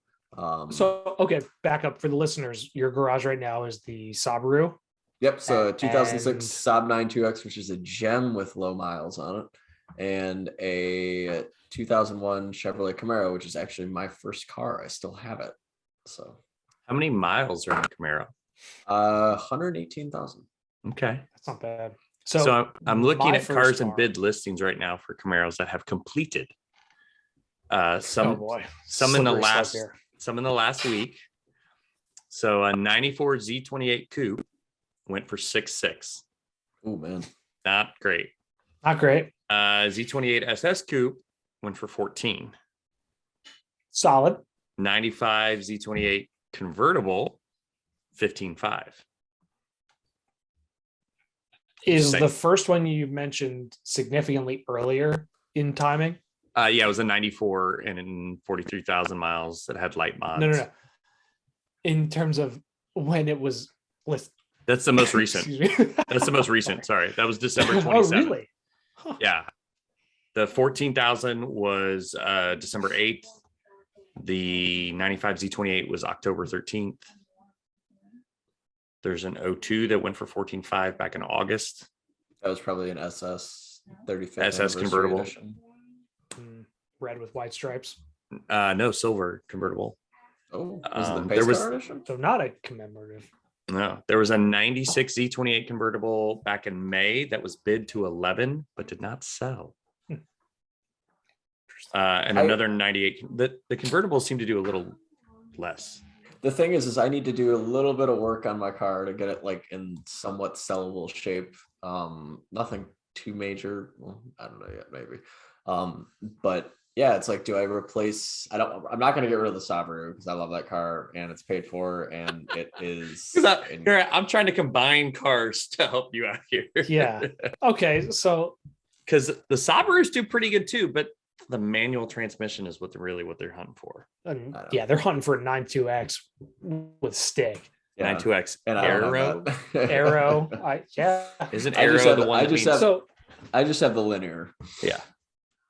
So, okay, back up for the listeners. Your garage right now is the Subaru. Yep. So 2006 Saab 9 2X, which is a gem with low miles on it, and a 2001 Chevrolet Camaro, which is actually my first car. I still have it. So how many miles are in a Camaro? 118,000. Okay, That's not bad. So I'm looking at cars and car. bid listings right now for Camaros that have completed. Some in the last week. So a 94 Z28 coupe went for 6.6. Oh man, Not great. Z28 SS coupe went for 14. Solid. 95 Z28 convertible 15.5. Is the first one you mentioned significantly earlier in timing? Yeah, it was a 94 and in 43,000 miles that had light mods. No. In terms of when it was listed. That's the most recent. That's the most recent. Sorry. That was December 27th. Oh, really? Huh. Yeah. The 14,000 was December 8th. The 95 Z28 was October 13th. There's an 02 that went for 14.5 back in August. That was probably an SS 35th SS convertible. Edition. Red with white stripes. No, silver convertible. Oh, was it the pace car edition? So not a commemorative. No, there was a 96 Z28 convertible back in May that was bid to 11 but did not sell. And another 98. The convertibles seem to do a little less. The thing is I need to do a little bit of work on my car to get it like in somewhat sellable shape. Nothing too major. Well, I don't know yet, maybe. But yeah, it's like, do I replace? I'm not going to get rid of the Subaru because I love that car and it's paid for and it is. I'm trying to combine cars to help you out here. Yeah. Okay. So, because the Subarus do pretty good too, but the manual transmission is what they're hunting for. Yeah, they're hunting for a 9.2X with stick. Yeah. 9.2X and Aero. Aero. Isn't Aero the one? I just have the linear. Yeah.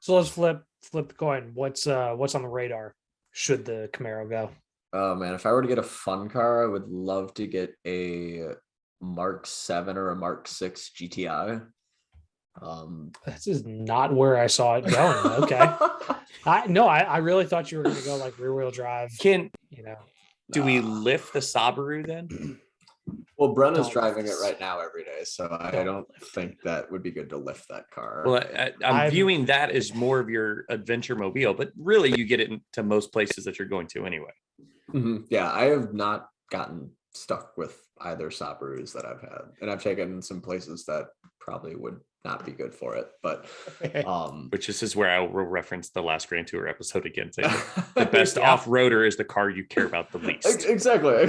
So let's flip the coin. What's on the radar? Should the Camaro go? Oh man, if I were to get a fun car, I would love to get a Mark 7 or a Mark 6 GTI. This is not where I saw it going. Okay. I really thought you were going to go like rear wheel drive. Do we lift the Subaru then? Well, Brenna's driving it right now every day, so I don't think that would be good to lift that car. Well, I'm viewing that as more of your adventure mobile, but really you get it into most places that you're going to anyway. Mm-hmm. Yeah, I have not gotten stuck with either Subarus that I've had, and I've taken some places that probably would not be good for it, but which this is where I will reference the last Grand Tour episode again, saying the best off-roader is the car you care about the least. Exactly.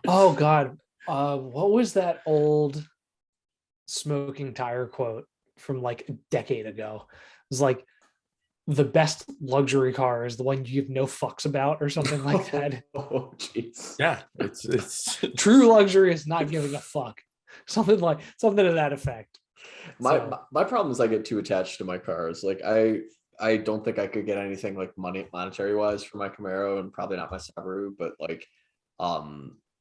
Oh God, what was that old smoking tire quote from like a decade ago? It was like, the best luxury car is the one you give no fucks about, or something like that. Oh jeez. Yeah, it's true luxury is not giving a fuck. Something to that effect. My problem is I get too attached to my cars. Like I don't think I could get anything like monetary wise for my Camaro, and probably not my Subaru, but like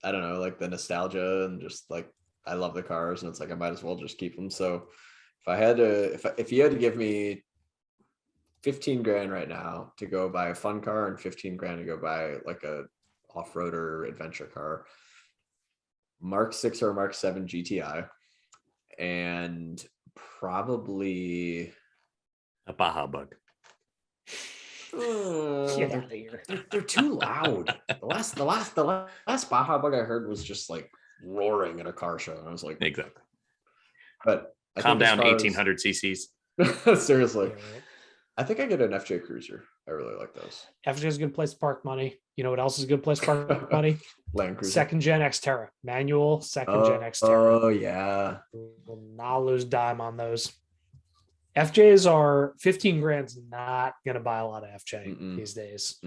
I don't know, like the nostalgia and just like I love the cars, and it's like I might as well just keep them. So if you had to give me 15 grand right now to go buy a fun car and 15 grand to go buy like a off-roader adventure car, Mark 6 or Mark 7 GTI, and probably a Baja Bug. Get out of here. They're too loud. The last Baja Bug I heard was just like roaring at a car show, and I was like, exactly. But calm down, 1800 cc's. Seriously, Yeah, right. I think I get an FJ Cruiser. I really like those. FJ is a good place to park money. You know what else is a good place to park money? Land Cruiser. Second gen Xterra, manual second gen Xterra. Oh yeah. Will not lose dime on those. FJs are 15 grand's not gonna buy a lot of FJ these days.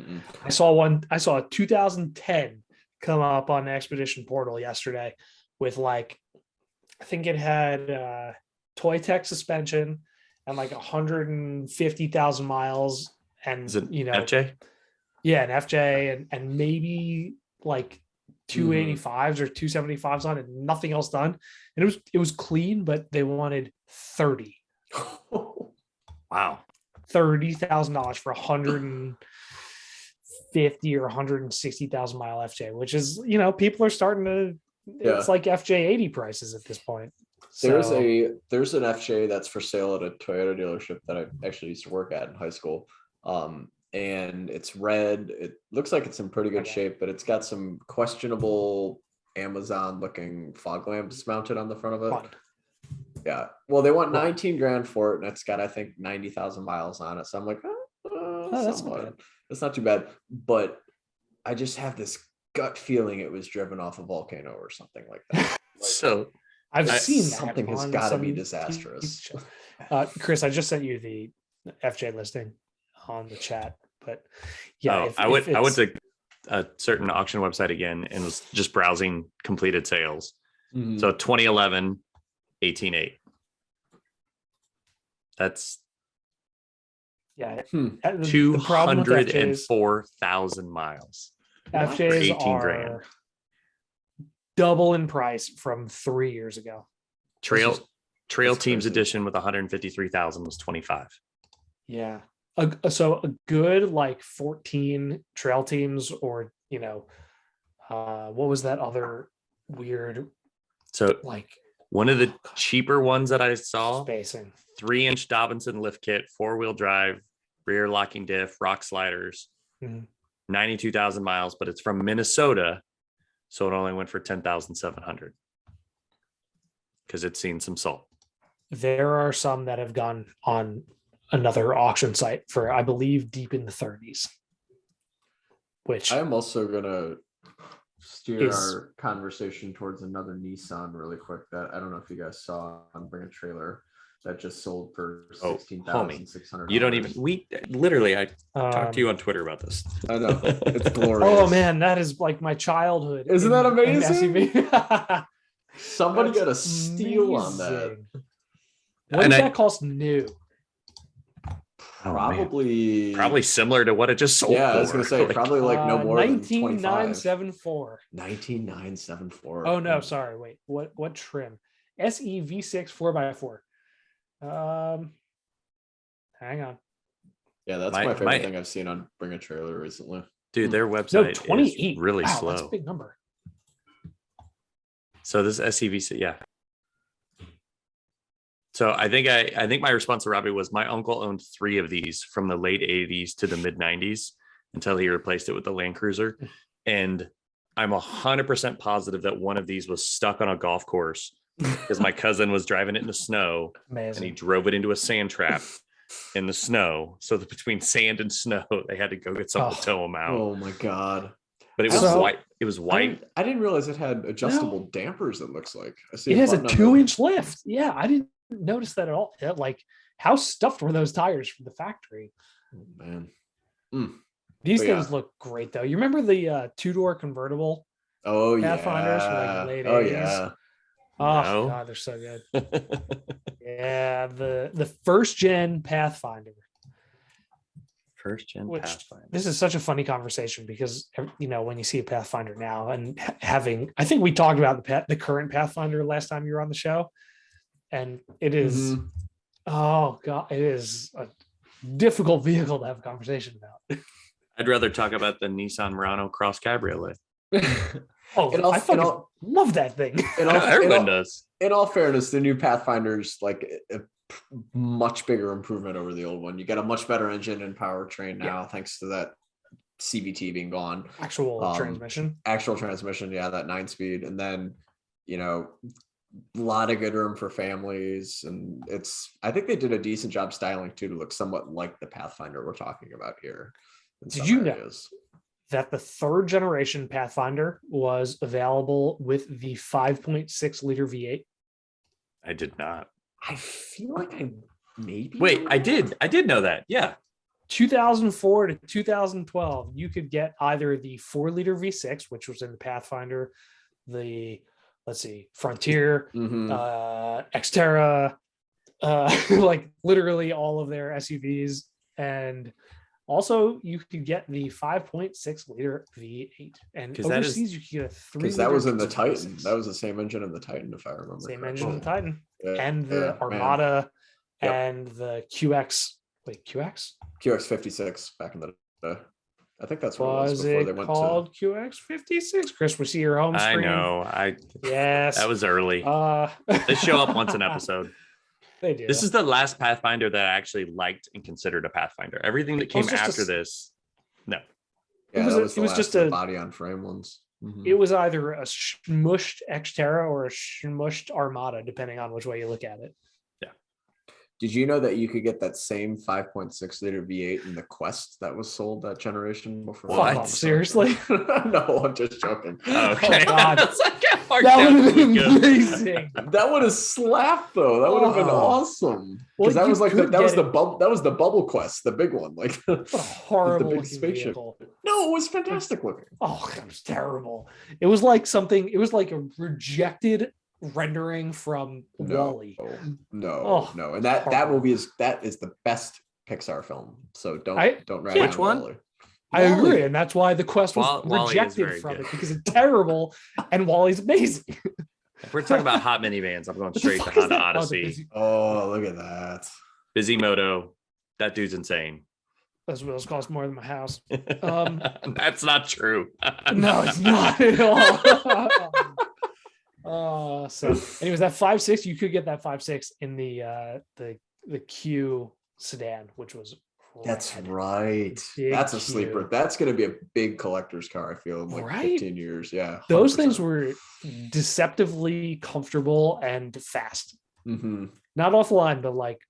I saw a 2010 come up on the Expedition portal yesterday with like, I think it had Toy Tech suspension and like 150,000 miles, and Is it you know, FJ? Yeah, an FJ and maybe like 285s or 275s on it, nothing else done. And it was clean, but they wanted 30. Wow. $30,000 for 150 or 160,000 mile FJ, which is, you know, people are starting to, it's like FJ 80 prices at this point. There's an FJ that's for sale at a Toyota dealership that I actually used to work at in high school. And it's red. It looks like it's in pretty good shape, but it's got some questionable Amazon looking fog lamps mounted on the front of it. Fun. Yeah. Well, they want 19 grand for it, and it's got, I think, 90,000 miles on it. So I'm like, that's not too bad. But I just have this gut feeling it was driven off a volcano or something like that. So I've seen that something has got to be disastrous. Chris, I just sent you the FJ listing on the chat, but yeah, I went to a certain auction website again and was just browsing completed sales. So 2011 18.8. That's 204,000 miles. FJs are double in price from 3 years ago. Trail Teams edition with 153,000 was 25. Yeah. So a good like 14 Trail Teams, or you know, what was that other weird? So like one of the cheaper ones that I saw, spacing 3-inch Dobinson lift kit, 4-wheel drive, rear locking diff, rock sliders, 92,000 miles, but it's from Minnesota, so it only went for 10,700 because it's seen some salt. There are some that have gone on another auction site for, I believe, deep in the 30s. Which I am also gonna steer our conversation towards another Nissan really quick that I don't know if you guys saw on Bring a Trailer that just sold for $16,600. You don't even, I talked to you on Twitter about this. I know, it's glorious. Oh man, that is like my childhood. Isn't that amazing? SUV. Somebody got a steal on that. What did that cost new? Probably similar to what it just sold. Yeah, I was gonna say probably like no more than 19,974. 19,974. Oh no, sorry. Wait, what trim? SE V6 4x4. Hang on. Yeah, that's my favorite thing I've seen on Bring a Trailer recently. Dude, their website 28. is really slow. That's a big number. So this SEVC, yeah. So I think my response to Robbie was my uncle owned 3 of these from the late 80s to the mid 90s until he replaced it with the Land Cruiser. And I'm 100% positive that one of these was stuck on a golf course because my cousin was driving it in the snow. Amazing. And he drove it into a sand trap in the snow. So that between sand and snow, they had to go get something to tow them out. Oh my God. But it was white. It was white. I didn't realize it had adjustable dampers, it looks like. It has a 2-inch lift. Yeah, I didn't notice that at all. Like, how stuffed were those tires from the factory? Oh man. These things look great though. You remember the 2-door convertible Pathfinders from like the late 80s? Yeah. Oh God, they're so good. Yeah, the first gen Pathfinder. First gen Pathfinder. This is such a funny conversation because, you know, when you see a Pathfinder now and I think we talked about the current Pathfinder last time you were on the show, and it is Oh god, it is a difficult vehicle to have a conversation about. I'd rather talk about the Nissan Murano Cross Cabriolet. Oh, I fucking love that thing. Everyone does. In all fairness, the new Pathfinder's like a much bigger improvement over the old one. You get a much better engine and powertrain now, thanks to that CVT being gone. Actual transmission. Yeah, that 9-speed, and then a lot of good room for families, and I think they did a decent job styling too to look somewhat like the Pathfinder we're talking about here. Did you know that the 3rd generation Pathfinder was available with the 5.6 liter V8? I did not. I feel like I maybe. Wait, I did know that. Yeah. 2004 to 2012, you could get either the 4-liter V6, which was in the Pathfinder, the Frontier, Xterra, like literally all of their SUVs, and also you could get the 5.6 liter V8. And overseas, you could get a 3. Because that was in the Titan. That was the same engine in the Titan, if I remember. Same engine in the Titan, and the Armada, and the QX. Wait, QX? QX 56 back in the day. I think that's what it was before they went called QX 56. Chris, we see your home screen. I know. Yes. That was early. They show up once an episode. They do. This is the last Pathfinder that I actually liked and considered a Pathfinder. Everything that came after this, no. Yeah, it was just a body on frame ones. It was either a smushed Xterra or a smushed Armada, depending on which way you look at it. Did you know that you could get that same 5.6 liter V8 in the Quest that was sold that generation before? What? Seriously? No, I'm just joking. Okay. Oh, God. That would have been amazing. That would have slapped though. That would have been awesome. Because that was like that was the bubble Quest, the big one. Like what a horrible the big spaceship. Vehicle. No, it was fantastic looking. Oh, it was terrible. It was like a rejected rendering from Wall-E. No. And that movie is the best Pixar film. So don't write which one? Wall-E. I agree, and that's why the Quest was rejected from it, because it's terrible and Wall-E's amazing. If we're talking about hot minivans, I'm going straight to Honda Odyssey. Oh, look at that. Bisimoto. That dude's insane. Those wheels cost more than my house. That's not true. No, it's not at all. So anyways, that 5.6, you could get that 5.6 in the Q sedan, which was that's right. That's a sleeper. That's going to be a big collector's car, I feel, in like 15 years. Yeah. 100%. Those things were deceptively comfortable and fast. Not off the line, but like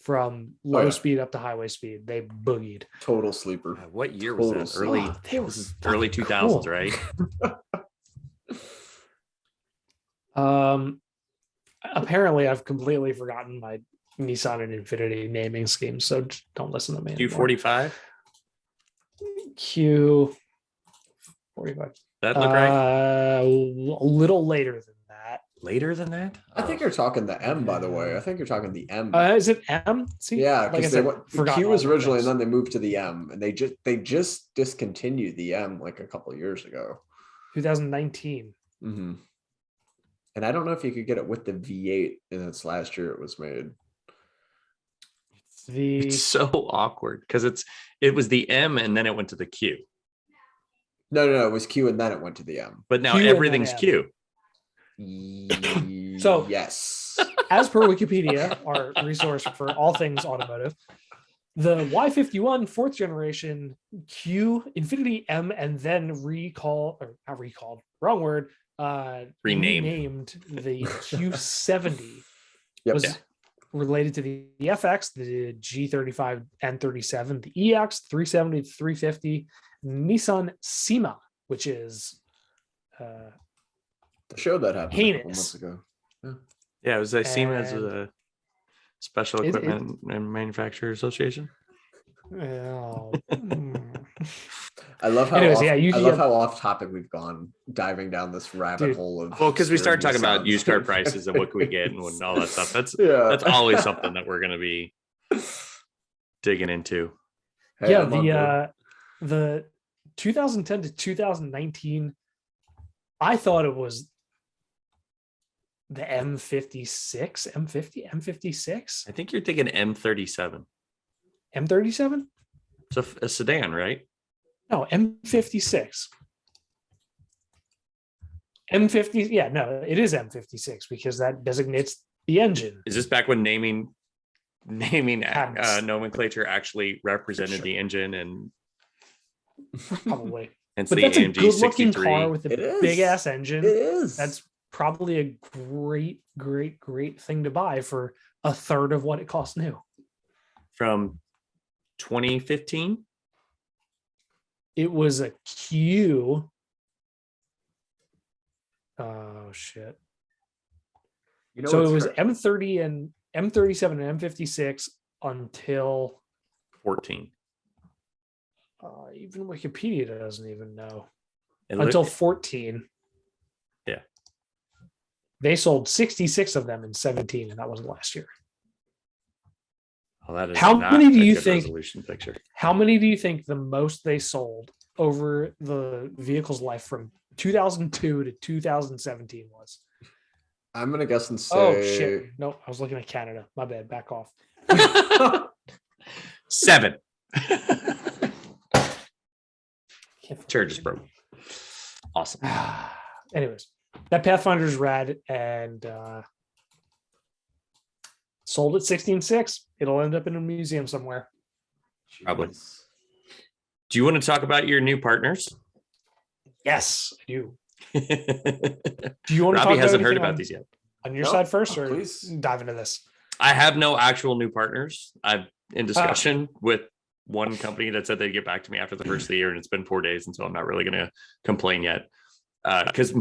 from low speed up to highway speed, they boogied. Total sleeper. What year was that? Early 2000s, right? Apparently I've completely forgotten my Nissan and Infiniti naming scheme, so don't listen to me. Q45? Q45. That look right? A little later than that. Later than that? I think you're talking the M, by the way. I think you're talking the M. Is it M? See, yeah, because the Q was originally, and then they moved to the M, and they just discontinued the M like a couple of years ago. 2019. And I don't know if you could get it with the V8 in its last year it was made. It's so awkward because it was the M and then it went to the Q. No, it was Q and then it went to the M. But now everything's Q. So yes, as per Wikipedia, our resource for all things automotive, the Y51 4th generation Q Infiniti M and then renamed the Q70 was related to the FX, the G35 N37, the EX 370, 350, Nissan SEMA, which is the show that happened a couple months ago. Yeah, it was SEMA as a Special Equipment and Manufacturer Association. I love how how off topic we've gone, diving down this rabbit hole of because we started talking about used car prices and what can we get and all that stuff. That's always something that we're going to be digging into. The 2010 to 2019, I thought it was the M56, M50, M56, I think you're thinking M37. M37. It's a sedan, right? No, M56. M50. Yeah, no, it is M56 because that designates the engine. Is this back when naming Patents. nomenclature actually represented Sure. the engine and Probably. hence But the that's a AMG good looking 63? car with a It is. big ass engine. It is. That's probably a great thing to buy for a third of what it costs new. From 2015. It was a Q. Oh shit. You know So it what's was cra- M30 and M37 and M56 until 14. even Wikipedia doesn't even know. It Until looked- 14. Yeah. They sold 66 of them in 17, and that was last year. Oh, that is How not many do a you good think- resolution picture? How many do you think the most they sold over the vehicle's life from 2002 to 2017 was? I'm gonna guess and say. Oh shit! No, I was looking at Canada. My bad. Back off. 7. Can't Chair just broke. Awesome. Anyways, that Pathfinder's rad and sold at 16.6. It'll end up in a museum somewhere. Probably. Jeez. Do you want to talk about your new partners? Yes, I do. Do you want to Robbie talk hasn't heard anything about on, these yet. on your No, side first, or please. dive into this? I have no actual new partners. I'm in discussion with one company that said they'd get back to me after the first of the year, and it's been 4 days, and so I'm not really going to complain yet. Because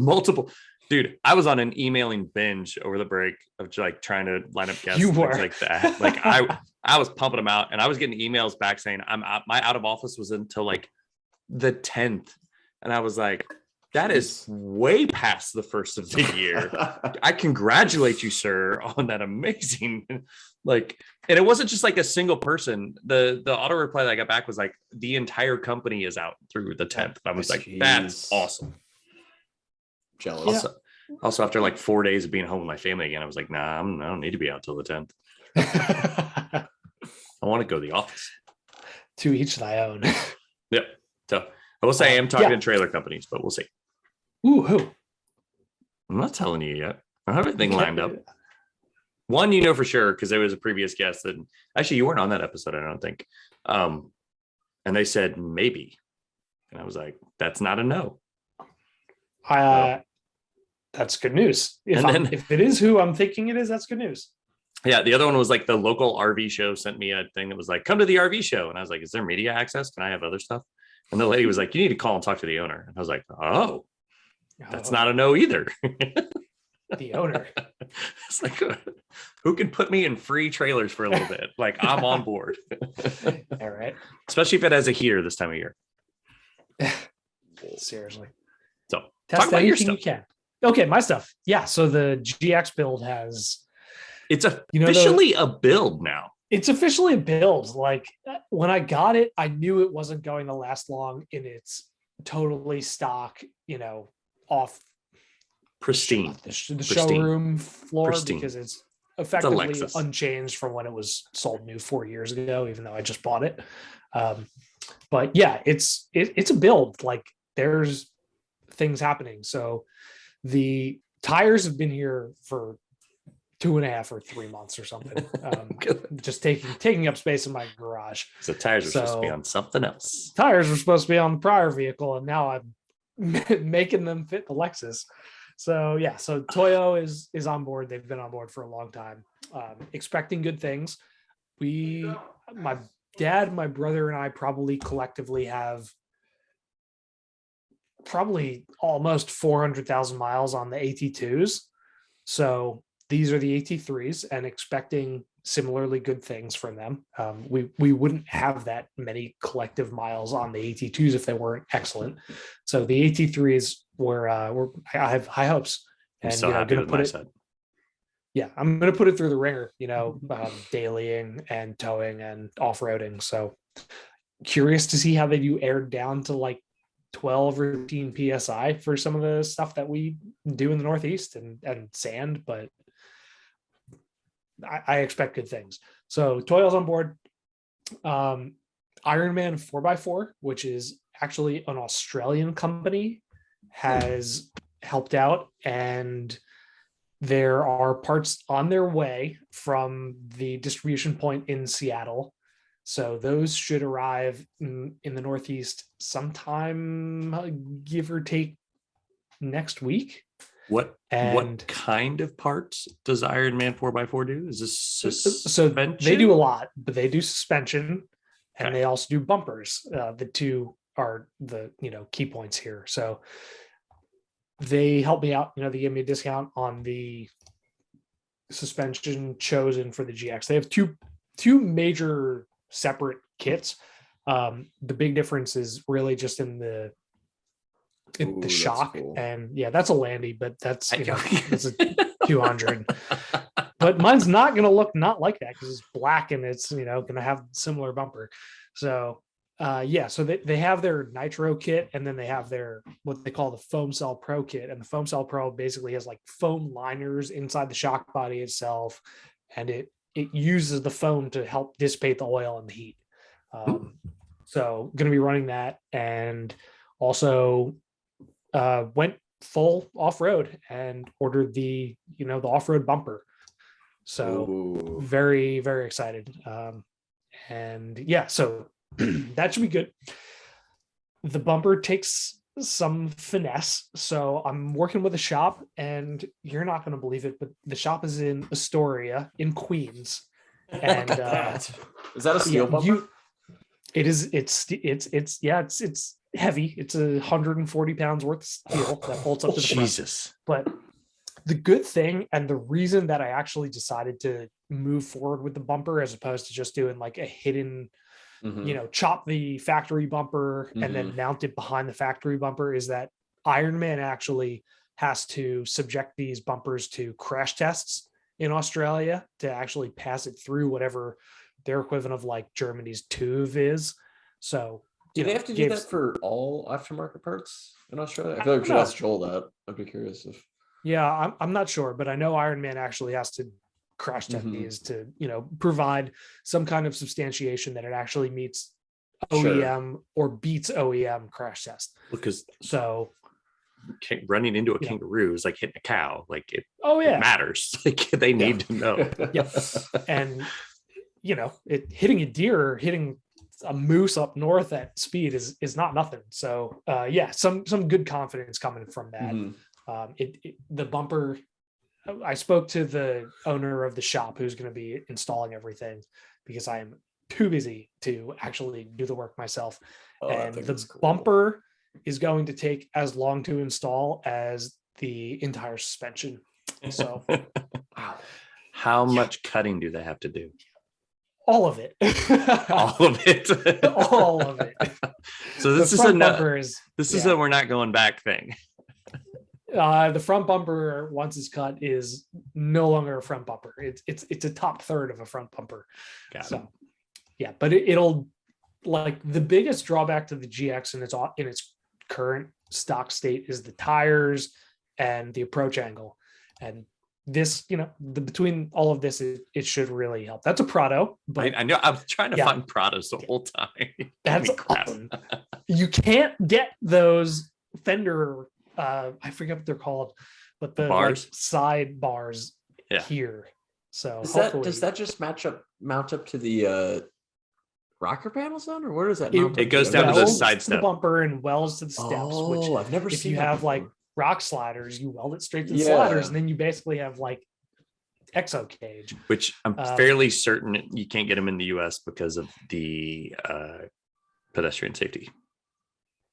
dude, I was on an emailing binge over the break of like trying to line up guests You and were. things like that. Like I was pumping them out, and I was getting emails back saying my out of office was until like the 10th, and I was like, that is way past the first of the year. I congratulate you, sir, on that amazing, like, and it wasn't just like a single person. The auto reply that I got back was like, the entire company is out through the 10th. I was like, that's awesome. Jealous. Also, after like 4 days of being home with my family again, I was like, nah, I don't need to be out till the 10th. I want to go to the office. To each thy own. Yep. So I will say I am talking yeah. to trailer companies, but we'll see. Ooh, who? I'm not telling you yet. I don't have anything lined up. One, you know for sure, because there was a previous guest that actually you weren't on that episode, I don't think. And they said maybe. And I was like, that's not a no. That's good news. And If it is who I'm thinking it is, that's good news. Yeah, the other one was like the local RV show sent me a thing that was like, come to the RV show. And I was like, is there media access? Can I have other stuff? And the lady was like, you need to call and talk to the owner. And I was like, oh, that's not a no either. The owner. It's like, who can put me in free trailers for a little bit? Like, I'm on board. All right. Especially if it has a heater this time of year. Seriously. So Test talk about your anything stuff. you can. Okay, my stuff. Yeah, so the GX build has... It's officially a build now. It's officially a build. Like, when I got it, I knew it wasn't going to last long in its totally stock, off Pristine. the showroom floor, Pristine. because it's effectively Lexus. unchanged from when it was sold new 4 years ago, even though I just bought it. But yeah, it's a build. Like, there's things happening. So the tires have been here for 2.5 or 3 months or something. Just taking up space in my garage. So tires are supposed to be on something else. Tires were supposed to be on the prior vehicle, and now I'm making them fit the Lexus. So yeah, so Toyo is on board. They've been on board for a long time. Expecting good things. My dad, my brother, and I probably collectively have almost 400,000 miles on the AT2s. So these are the AT3s, and expecting similarly good things from them. We wouldn't have that many collective miles on the AT2s if they weren't excellent. So the AT3s I have high hopes. I'm And so happy gonna with put my it. side. Yeah, I'm gonna put it through the ringer. Dailying and towing and off-roading. So curious to see how they do aired down to like 12 or 15 psi for some of the stuff that we do in the Northeast and sand, but I expect good things. So Toyo's on board. Ironman 4x4, which is actually an Australian company, has helped out, and there are parts on their way from the distribution point in Seattle. So those should arrive in the Northeast sometime, give or take, next week. What kind of parts does Ironman 4x4 do? Is this suspension? So they do a lot, but they do suspension, and they also do bumpers. The two are the key points here. So they help me out. They give me a discount on the suspension chosen for the GX. They have two major separate kits. The big difference is really just in the shock. Cool. And that's a Landy, but that's it's a 200. But mine's not going to look not like that because it's black and it's going to have similar bumper. So so they have their Nitro kit, and then they have their what they call the Foam Cell Pro kit, and the Foam Cell Pro basically has like foam liners inside the shock body itself, and it uses the foam to help dissipate the oil and the heat. So going to be running that, and also went full off-road and ordered the off-road bumper. So very, very excited. So that should be good. The bumper takes some finesse. So I'm working with a shop, and you're not going to believe it, but the shop is in Astoria in Queens. And is that a steel bumper? It is. It's heavy. It's 140 pounds worth of steel that bolts up to the front. Jesus. But the good thing, and the reason that I actually decided to move forward with the bumper as opposed to just doing like a hidden, chop the factory bumper and then mount it behind the factory bumper, is that Ironman actually has to subject these bumpers to crash tests in Australia to actually pass it through whatever their equivalent of like Germany's TÜV is. So do they have to do that for all aftermarket parts in Australia? I feel like we should ask Joel that. I'd be curious if. Yeah, I'm not sure, but I know Ironman actually has to crash test these to, provide some kind of substantiation that it actually meets OEM or beats OEM crash test. Because so running into a kangaroo is like hitting a cow. Like it matters. Like they need to know. And hitting a deer or hitting a moose up north at speed is not nothing. So some good confidence coming from that. The bumper, I spoke to the owner of the shop who's going to be installing everything because I am too busy to actually do the work myself. And the bumper is going to take as long to install as the entire suspension. So how much cutting do they have to do? All of it. All of it. All of it. So this is a we're not going back thing. The front bumper, once it's cut, is no longer a front bumper. It's a top third of a front bumper. But it'll, like, the biggest drawback to the GX in its current stock state is the tires and the approach angle. And this, between all of this, it should really help. That's a Prado, but I know I was trying to find Prados the whole time. That's awesome. You can't get those Fender. I forget what they're called, but the bars? Like, side bars here. So does that just mount up to the rocker panels then, or where does that mount? It goes down to the side step, the bumper, and welds to the steps. Which I've never seen. If you have like rock sliders, you weld it straight to the sliders, and then you basically have like exo cage. Which I'm fairly certain you can't get them in the US because of the pedestrian safety.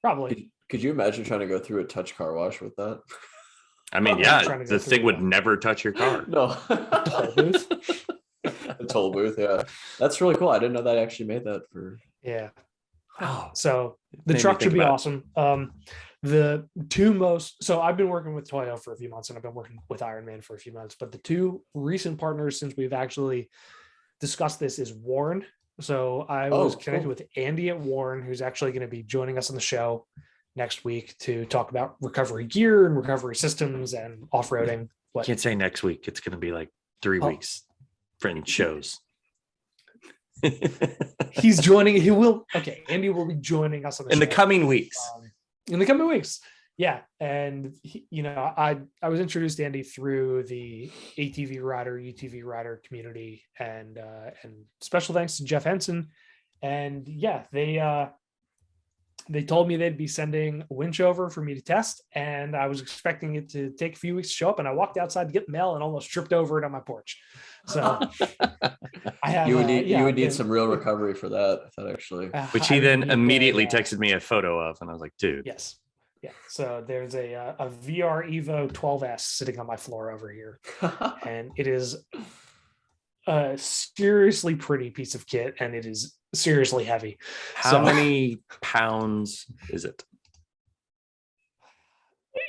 Probably. Could you imagine trying to go through a touch car wash with that? I mean, the thing would never touch your car. No. Toll booth. A toll booth, yeah. That's really cool. I didn't know that actually made that for. Yeah. So the truck should be awesome. The two most, so I've been working with Toyo for a few months, and I've been working with Ironman for a few months, but the two recent partners since we've actually discussed this is Warren. So I was connected with Andy at Warren, who's actually going to be joining us on the show. next week to talk about recovery gear and recovery systems and off-roading. I can't say next week. It's going to be like 3 weeks for shows. He's joining. Andy will be joining us on in the coming weeks. In the coming weeks. Yeah. And I was introduced to Andy through the ATV rider, UTV rider community, and special thanks to Jeff Henson. And yeah, they told me they'd be sending a winch over for me to test, and I was expecting it to take a few weeks to show up, and I walked outside to get the mail and almost tripped over it on my porch. So you would need some real recovery for that actually. Which he then immediately texted me a photo of, and I was like, dude. Yes. Yeah. So there's a VR Evo 12S sitting on my floor over here, and it is a seriously pretty piece of kit, and it is seriously heavy. How many pounds is it?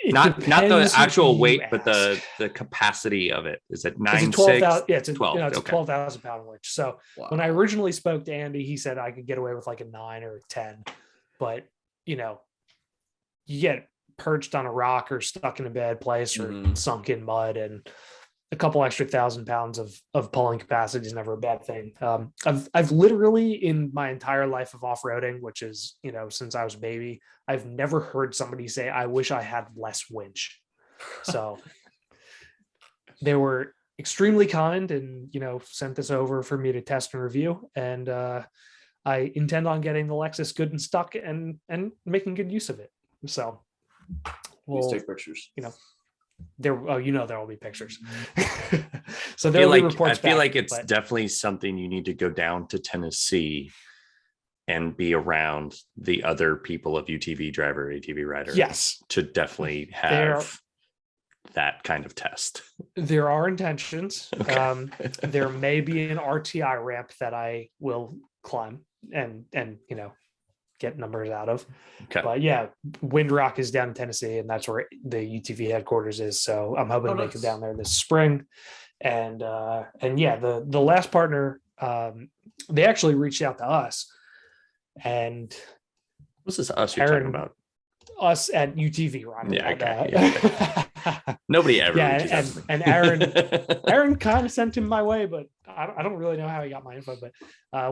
Not the actual weight, but the capacity of it. Is it 9.6? Yeah, it's a 12,000 pound winch. So when I originally spoke to Andy, he said I could get away with like a 9 or a 10, but you get perched on a rock or stuck in a bad place or sunk in mud, and a couple extra 1,000 pounds of pulling capacity is never a bad thing. I've literally, in my entire life of off-roading, which is, since I was a baby, I've never heard somebody say, I wish I had less winch. So they were extremely kind and, sent this over for me to test and review. And I intend on getting the Lexus good and stuck and making good use of it. So please take pictures. There will be pictures. So there will be reports. I feel like it's definitely something you need to go down to Tennessee and be around the other people of UTV driver, ATV rider. Yes, to definitely have that kind of test. There are intentions. Okay. There may be an RTI ramp that I will climb and get numbers out of. Okay. But yeah, Windrock is down in Tennessee, and that's where the UTV headquarters is. So I'm hoping to make it down there this spring. And yeah, the last partner, they actually reached out to us. And what's this us you're talking about? Us at UTV, right? Yeah, okay. Yeah. Nobody ever. Yeah, and Aaron kind of sent him my way, but I don't really know how he got my info. But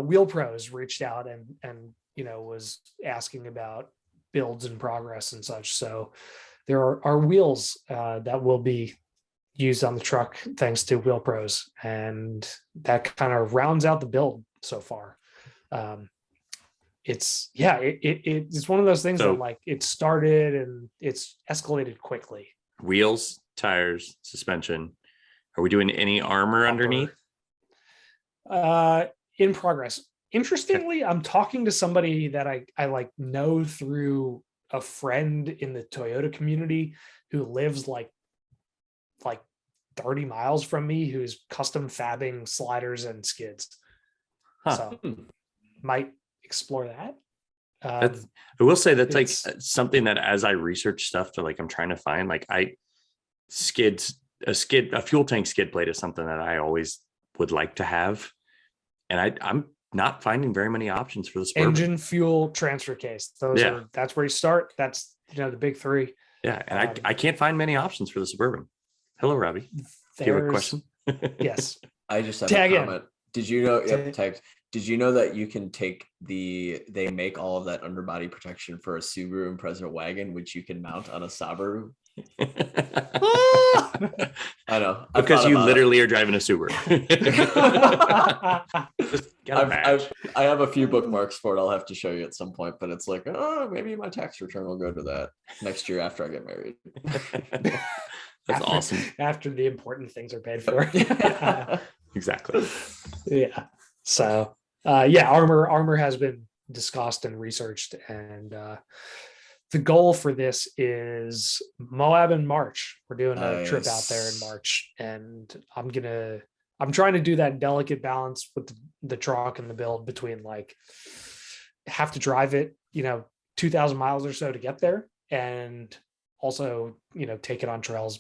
Wheel Pros reached out and was asking about builds and progress and such. So there are wheels that will be used on the truck thanks to Wheel Pros, and that kind of rounds out the build so far. It's one of those things that like it started and it's escalated quickly. Wheels, tires, suspension. Are we doing any armor underneath? In progress. Interestingly, I'm talking to somebody that I like know through a friend in the Toyota community who lives like 30 miles from me, who's custom fabbing sliders and skids. So might explore that. I will say that's like something that as I research stuff to I'm trying to find, a fuel tank skid plate is something that I always would like to have. And I'm not finding very many options for the Suburban. Engine, fuel, transfer case. That's where you start. That's the big three. Yeah. And I can't find many options for the Suburban. Hello, Robbie. Do you have a question? Yes. I just have a comment. Did you know? Did you know that you can take they make all of that underbody protection for a Subaru Impreza wagon, which you can mount on a Subaru? I know. Because you literally are driving a Subaru. I have a few bookmarks for it. I'll have to show you at some point, but it's like, maybe my tax return will go to that next year after I get married. That's awesome. After the important things are paid for. Exactly. Yeah. So armor has been discussed and researched, and the goal for this is Moab in March. We're doing a trip out there in March, and I'm trying to do that delicate balance with the truck and the build between have to drive it 2,000 miles or so to get there, and also take it on trails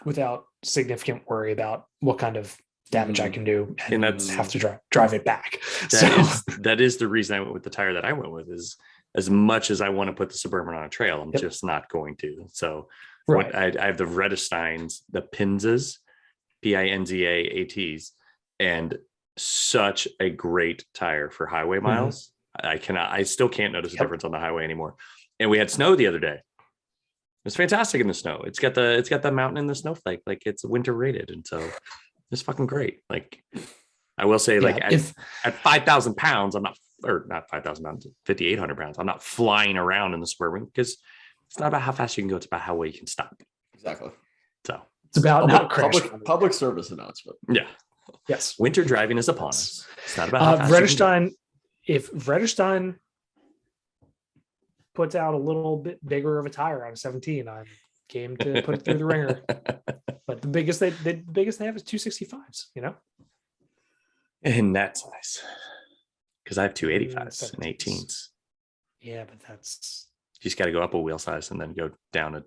without significant worry about what kind of damage I can do, and that's have to drive it back. That is the reason I went with the tire that I went with, is as much as I want to put the Suburban on a trail, I'm just not going to. So Right. I have the Vredesteins, the Pinzas, Pinza-ATs, and such a great tire for highway miles. I still can't notice a difference on the highway anymore. And we had snow the other day. It's fantastic in the snow. It's got the mountain and the snowflake, like it's winter rated, and so it's fucking great. Like I will say, like at 5,000 pounds, I'm not, or not 5,000 pounds, 5,800 pounds. I'm not flying around in the Suburban because it's not about how fast you can go. It's about how well you can stop. Exactly. So it's about not crashing. Public service announcement. Yeah. Yes. Winter driving is upon us. It's not about how fast Vredestein. If Vredestein puts out a little bit bigger of a tire on 17, I'm game to put it through the ringer. But the biggest they have is 265s, you know? In that size. Because I have 285s and 18s. Yeah, but that's you just got to go up a wheel size and then go down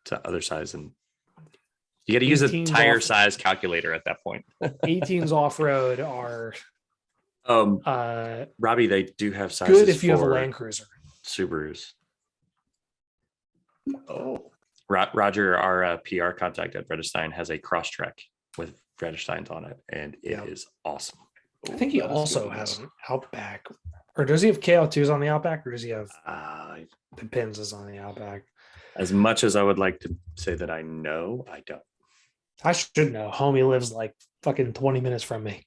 to other size, and you got to use a tire size calculator at that point. 18s off-road are Robbie, they do have sizes good if you have a Land Cruiser. Subarus. Oh, Roger, our PR contact at Vredestein, has a Crosstrek with Vredesteins on it, and it is awesome. I think he also has an Outback, or does he have KL2s on the Outback, or does he have the Pinzas on the Outback? As much as I would like to say that I know, I don't. I should know. Homie lives like fucking 20 minutes from me.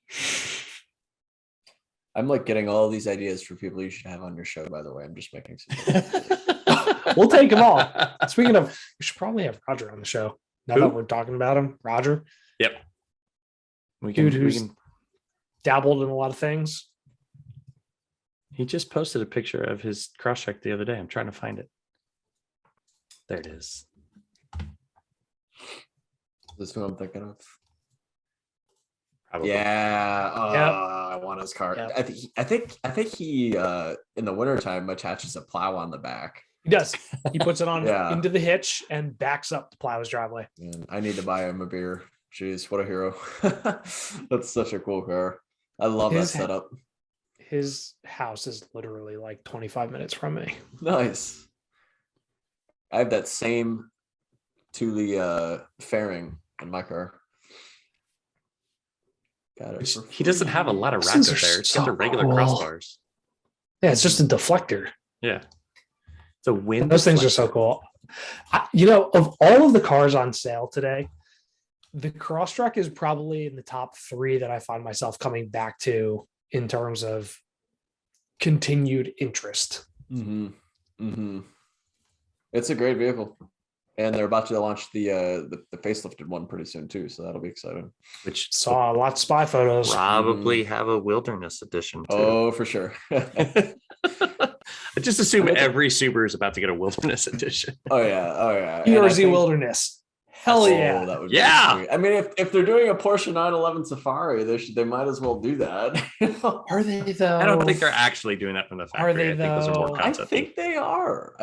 I'm like getting all these ideas for people you should have on your show, by the way. I'm just making some. We'll take them all. Speaking of, we should probably have Roger on the show. Now that we're talking about him, Roger. Yep. We can dabbled in a lot of things. He just posted a picture of his Crosstrek the other day. I'm trying to find it. There it is. This is who I'm thinking of. Probably. Yeah. I want his car. Yep. I think he in the wintertime attaches a plow on the back. He does. He puts it on into the hitch and backs up to plow his driveway. And I need to buy him a beer. Jeez, what a hero. That's such a cool car. I love that setup. His house is literally like 25 minutes from me. Nice. I have that same Thule fairing in my car. Got it. He doesn't have a lot of racks there. It's got the regular crossbars. Yeah, it's just a deflector. Yeah. It's a wind. Those things are so cool. Of all of the cars on sale today, the Crosstrek is probably in the top 3 that I find myself coming back to in terms of continued interest. Mm-hmm. Mm-hmm. It's a great vehicle. And they're about to launch the facelifted one pretty soon too, so that'll be exciting. Which saw a lot of spy photos. Probably have a wilderness edition too. Oh, for sure. I just assume every Subaru is about to get a wilderness edition. Oh yeah. ERZ Wilderness. Hell yeah. That would be sweet. I mean, if they're doing a Porsche 911 Safari, they might as well do that. Are they though? I don't think they're actually doing that from the factory. Are they though? Those are more concept. I think they are.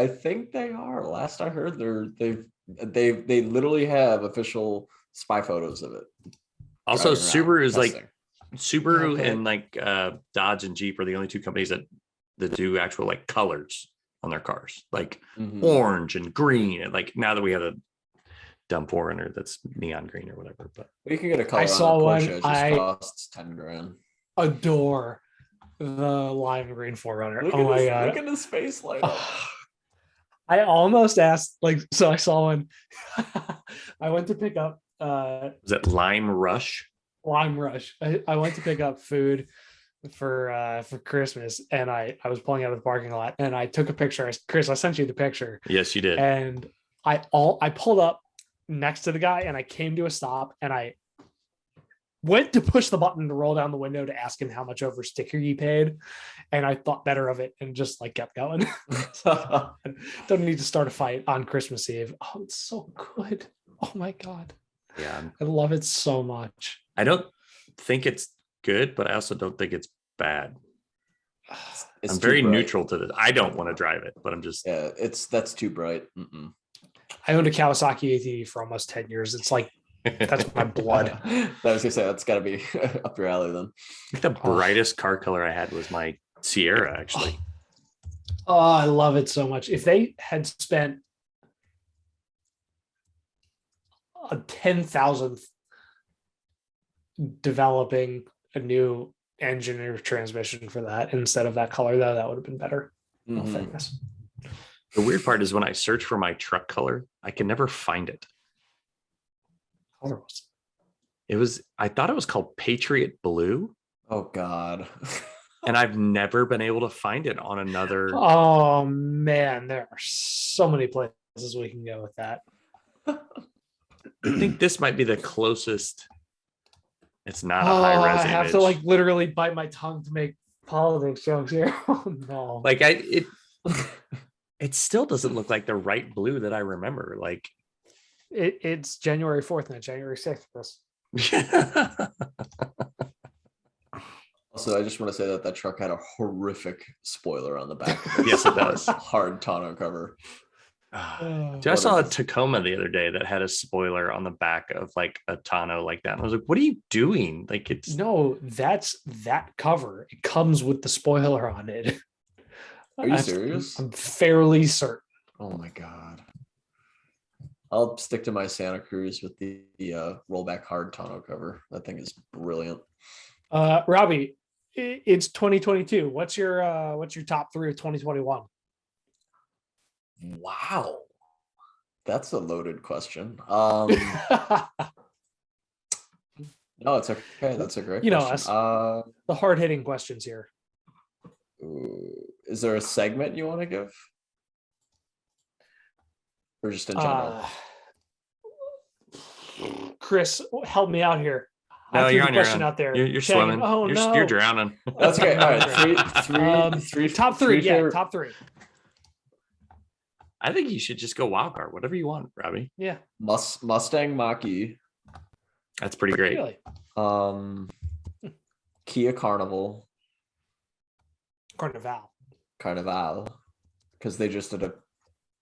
Last I heard, they literally have official spy photos of it. Also, Subaru is like Subaru and like Dodge and Jeep are the only 2 companies that do actual like colors on their cars, like orange and green, and like now that we have a dumb 4Runner that's neon green or whatever, but you can get a color. I saw one. It just costs $10,000. Adore the lime green 4Runner. My god! Look at his face light up. I almost asked, so I saw one. I went to pick up. Was it Lime Rush? Lime Rush. I went to pick up food for Christmas, and I was pulling out of the parking lot, and I took a picture. Chris, I sent you the picture. Yes, you did. And I pulled up next to the guy, and I came to a stop, and I went to push the button to roll down the window to ask him how much over sticker he paid, and I thought better of it and just kept going. Don't need to start a fight on Christmas Eve. Oh, it's so good. Oh my god. Yeah, I love it so much. I don't think it's good, but I also don't think it's bad. I'm very neutral to this. I don't want to drive it, but I'm just that's too bright. I owned a Kawasaki ATV for almost 10 years. It's like that's my blood. I was gonna say that's got to be up your alley then. I think the brightest car color I had was my Sierra, actually. Oh, I love it so much. If they had spent a 10,000th developing a new engine or transmission for that instead of that color, though, that would have been better. In all fairness. The weird part is when I search for my truck color, I can never find it. Color was I thought it was called Patriot Blue. Oh God. And I've never been able to find it on another. Oh man, there are so many places we can go with that. I think this might be the closest. It's not a high res I have image. to like literally bite my tongue to make politics jokes here. Oh no. Like it still doesn't look like the right blue that I remember. Like it's January 4th, not January 6th. Chris. Also, I just want to say that truck had a horrific spoiler on the back. Yes, it does. Hard tonneau cover. Dude, I saw a Tacoma the other day that had a spoiler on the back of like a tonneau like that. And I was like, what are you doing? Like it's no, that's that cover. It comes with the spoiler on it. Are you serious? I'm fairly certain. Oh my God. I'll stick to my Santa Cruz with the rollback hard tonneau cover. That thing is brilliant. Robbie, it's 2022. What's your top 3 of 2021? Wow. That's a loaded question. No, it's okay. That's a great you know question. us. The hard-hitting questions here. Is there a segment you want to give? Or just in general? Chris, help me out here. No, I threw you're the on your question own. out there. You're swimming. Oh no, You're drowning. That's okay. All right, three. Top three. Yeah, top 3. I think you should just go wild card, whatever you want, Robbie. Yeah. Mustang Mach-E. That's pretty great. Really? Kia Carnival. Carnival. Because they just did a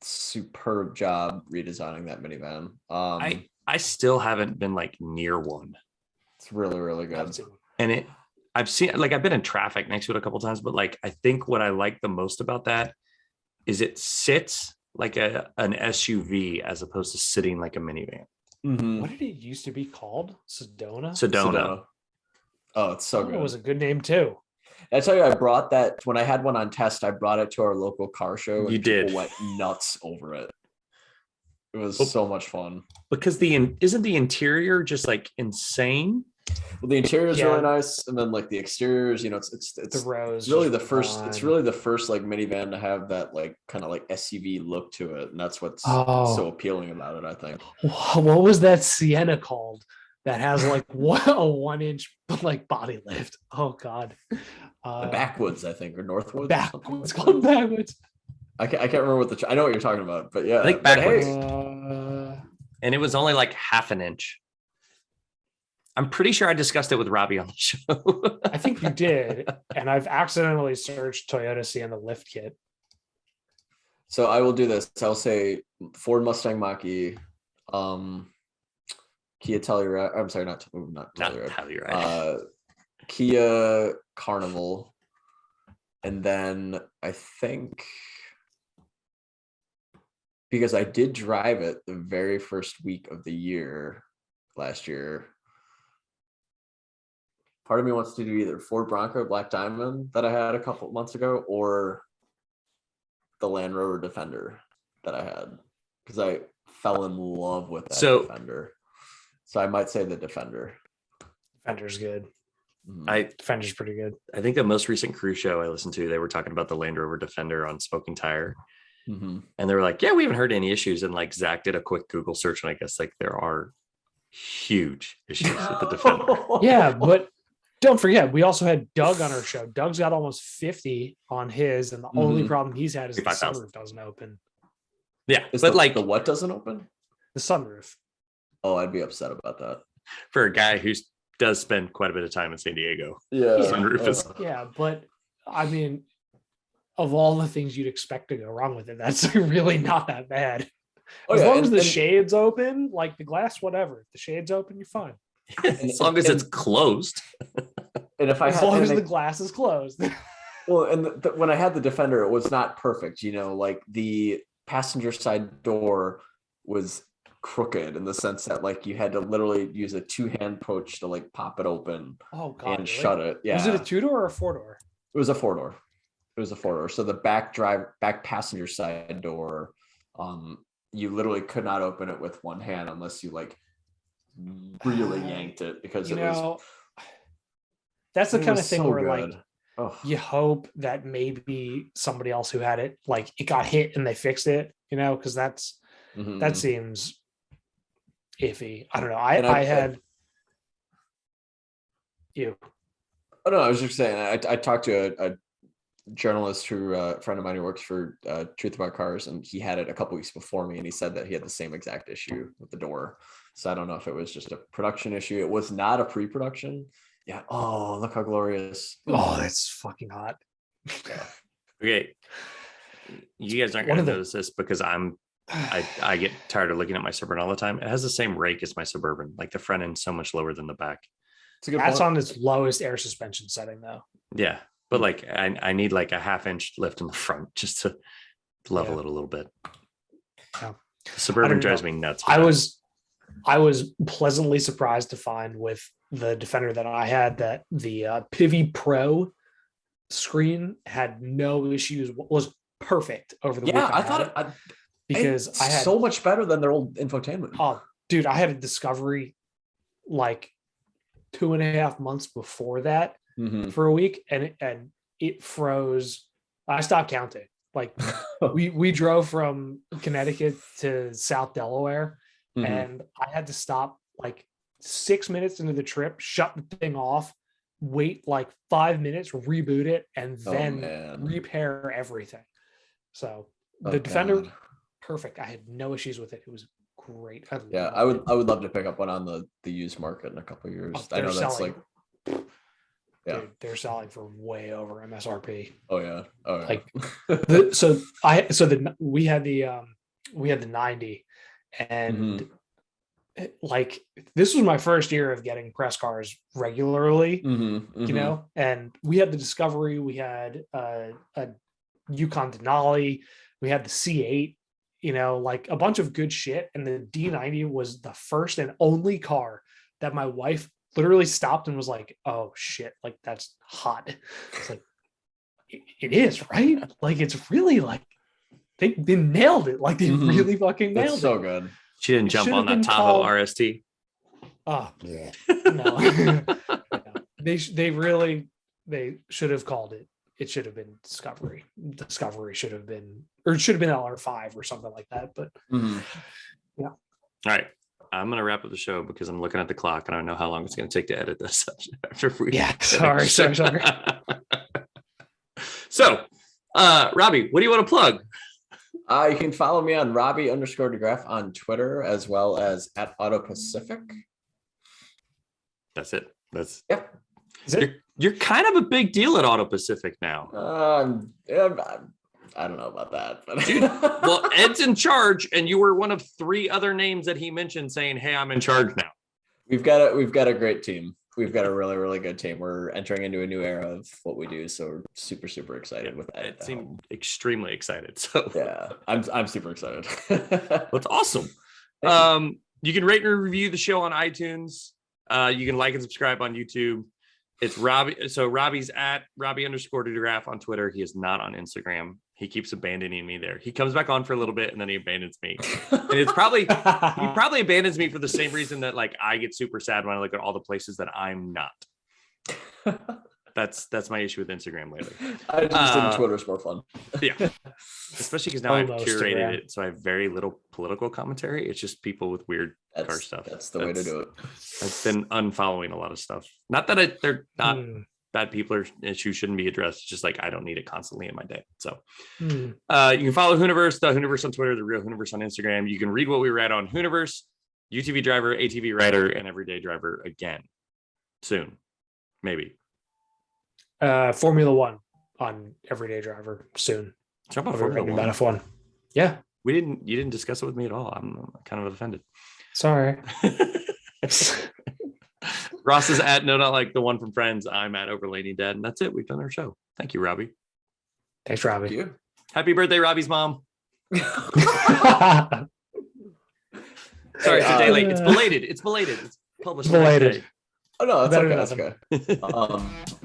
superb job redesigning that minivan. I still haven't been like near one. It's really, really good. And I've seen, like, I've been in traffic next to it a couple of times, but like, I think what I like the most about that is it sits like an SUV as opposed to sitting like a minivan. Mm-hmm. What did it used to be called? Sedona. Oh, it's so good. It was a good name too. I tell you, I brought that when I had one on test. I brought it to our local car show. You did. People went nuts over it. It was so much fun. Because isn't the interior just like insane? Well, the interior is really nice, and then like the exteriors, you know, it's the rows. It's really the first. It's really the first like minivan to have that like kind of like SUV look to it, and that's what's so appealing about it. I think. What was that Sienna called? That has like a 1-inch like body lift. Oh God. The Backwoods, I think, or Northwoods. It's called Backwoods. I can't remember what I know what you're talking about, but yeah, I think Backwoods. Hey. And it was only like half an inch. I'm pretty sure I discussed it with Robbie on the show. I think you did, and I've accidentally searched Toyota Sienna lift kit. So I will do this. I'll say Ford Mustang Mach-E, Kia Telluride. I'm sorry, not Telluride. Kia Carnival, and then I think because I did drive it the very first week of the year last year. Part of me wants to do either Ford Bronco Black Diamond that I had a couple months ago, or the Land Rover Defender that I had, because I fell in love with that Defender. So I might say the Defender. Defender's good. Defender's pretty good. I think the most recent cruise show I listened to, they were talking about the Land Rover Defender on Smoking Tire. Mm-hmm. And they were like, yeah, we haven't heard any issues. And like Zach did a quick Google search, and I guess like there are huge issues with the Defender. Yeah, but don't forget, we also had Doug on our show. Doug's got almost 50 on his, and the only problem he's had is the sunroof doesn't open. Yeah, but like the what doesn't open? The sunroof. Oh, I'd be upset about that. For a guy who does spend quite a bit of time in San Diego. Yeah. Sunroof is. Yeah, but I mean, of all the things you'd expect to go wrong with it, that's really not that bad. As long as the shades open, like the glass, whatever. If the shades open, you're fine. As long as it's closed. And if as long as the glass is closed. Well, and when I had the Defender, it was not perfect. Like the passenger side door was crooked in the sense that like you had to literally use a 2-hand approach to like pop it open God, and really? shut it. Yeah. Was it a 2-door or a 4-door? It was a 4-door. So the back passenger side door, you literally could not open it with one hand unless you like really yanked it because that's the kind of thing so where good. Like you hope that maybe somebody else who had it, like it got hit and they fixed it, because that seems iffy. I don't know. I had you. Oh no, I was just saying. I talked to a journalist who a friend of mine who works for Truth About Cars, and he had it a couple weeks before me, and he said that he had the same exact issue with the door. So I don't know if it was just a production issue. It was not a pre-production. Yeah. Oh, look how glorious. Oh, that's fucking hot. Yeah. Okay. You guys aren't going to notice this because I get tired of looking at my Suburban all the time. It has the same rake as my Suburban. Like the front end's so much lower than the back. That's on its lowest air suspension setting though. Yeah. But like I need like a 1/2 inch lift in the front just to level it a little bit. Yeah. Suburban drives me nuts. I was pleasantly surprised to find with the Defender that I had that the Pivi Pro screen had no issues, was perfect over the week. I thought because I had so much better than their old infotainment. Oh, dude, I had a Discovery like 2.5 months before that for a week, and it froze. I stopped counting. Like we drove from Connecticut to South Delaware, and I had to stop like 6 minutes into the trip, shut the thing off, wait like 5 minutes, reboot it, and then repair everything. So the Defender, perfect. I had no issues with it. It was great. I would love to pick up one on the used market in a couple of years. I know that's like dude, they're selling for way over MSRP. Oh yeah. Like we had the 90, and like this was my first year of getting press cars regularly, and we had the Discovery, we had a Yukon Denali, we had the C8, like a bunch of good shit, and the D90 was the first and only car that my wife literally stopped and was like, oh shit, like that's hot. It's like it is, right? Like it's really like they nailed it. Like they really fucking nailed that's it. So good. She didn't jump on that Tahoe RST. Oh yeah. No. They should have called it. It should have been Discovery. Discovery should have been LR5 or something like that. But yeah. All right. I'm going to wrap up the show because I'm looking at the clock and I don't know how long it's going to take to edit this. Sorry. So, Robbie, what do you want to plug? You can follow me on Robby _DeGraff on Twitter, as well as at AutoPacific. That's it. You're kind of a big deal at AutoPacific now. I don't know about that. But dude, well, Ed's in charge, and you were one of 3 other names that he mentioned saying, hey, I'm in charge now. We've got a great team. We've got a really, really good team. We're entering into a new era of what we do. So we're super, super excited with that. It seemed extremely excited. So yeah, I'm super excited. That's awesome. You can rate and review the show on iTunes. You can like and subscribe on YouTube. It's Robbie. So Robbie's at Robby _DeGraff on Twitter. He is not on Instagram. He keeps abandoning me there. He comes back on for a little bit and then he abandons me. And it's probably he probably abandons me for the same reason that like I get super sad when I look at all the places that I'm not. That's my issue with Instagram lately. I just think Twitter's more fun. Yeah. Especially because now I've curated it so I have very little political commentary. It's just people with weird car stuff. That's the way to do it. I've been unfollowing a lot of stuff. Not that they're not bad people or issues shouldn't be addressed. It's just like I don't need it constantly in my day. So you can follow Hooniverse, the Hooniverse on Twitter, the real Hooniverse on Instagram. You can read what we read on Hooniverse, UTV driver, ATV rider, and everyday driver again soon, maybe. Formula One on everyday driver soon. Talk about Formula One. F1. Yeah, you didn't discuss it with me at all. I'm kind of offended. Sorry. Ross is at no, not like the one from Friends. I'm at Overlanding Dad, and that's it. We've done our show. Thank you, Robbie. Thanks, Robbie. Thank you. Happy birthday, Robbie's mom. Sorry, it's a day late. It's belated. It's belated. It's published. Belated. Oh no, that's Better okay. than That's good.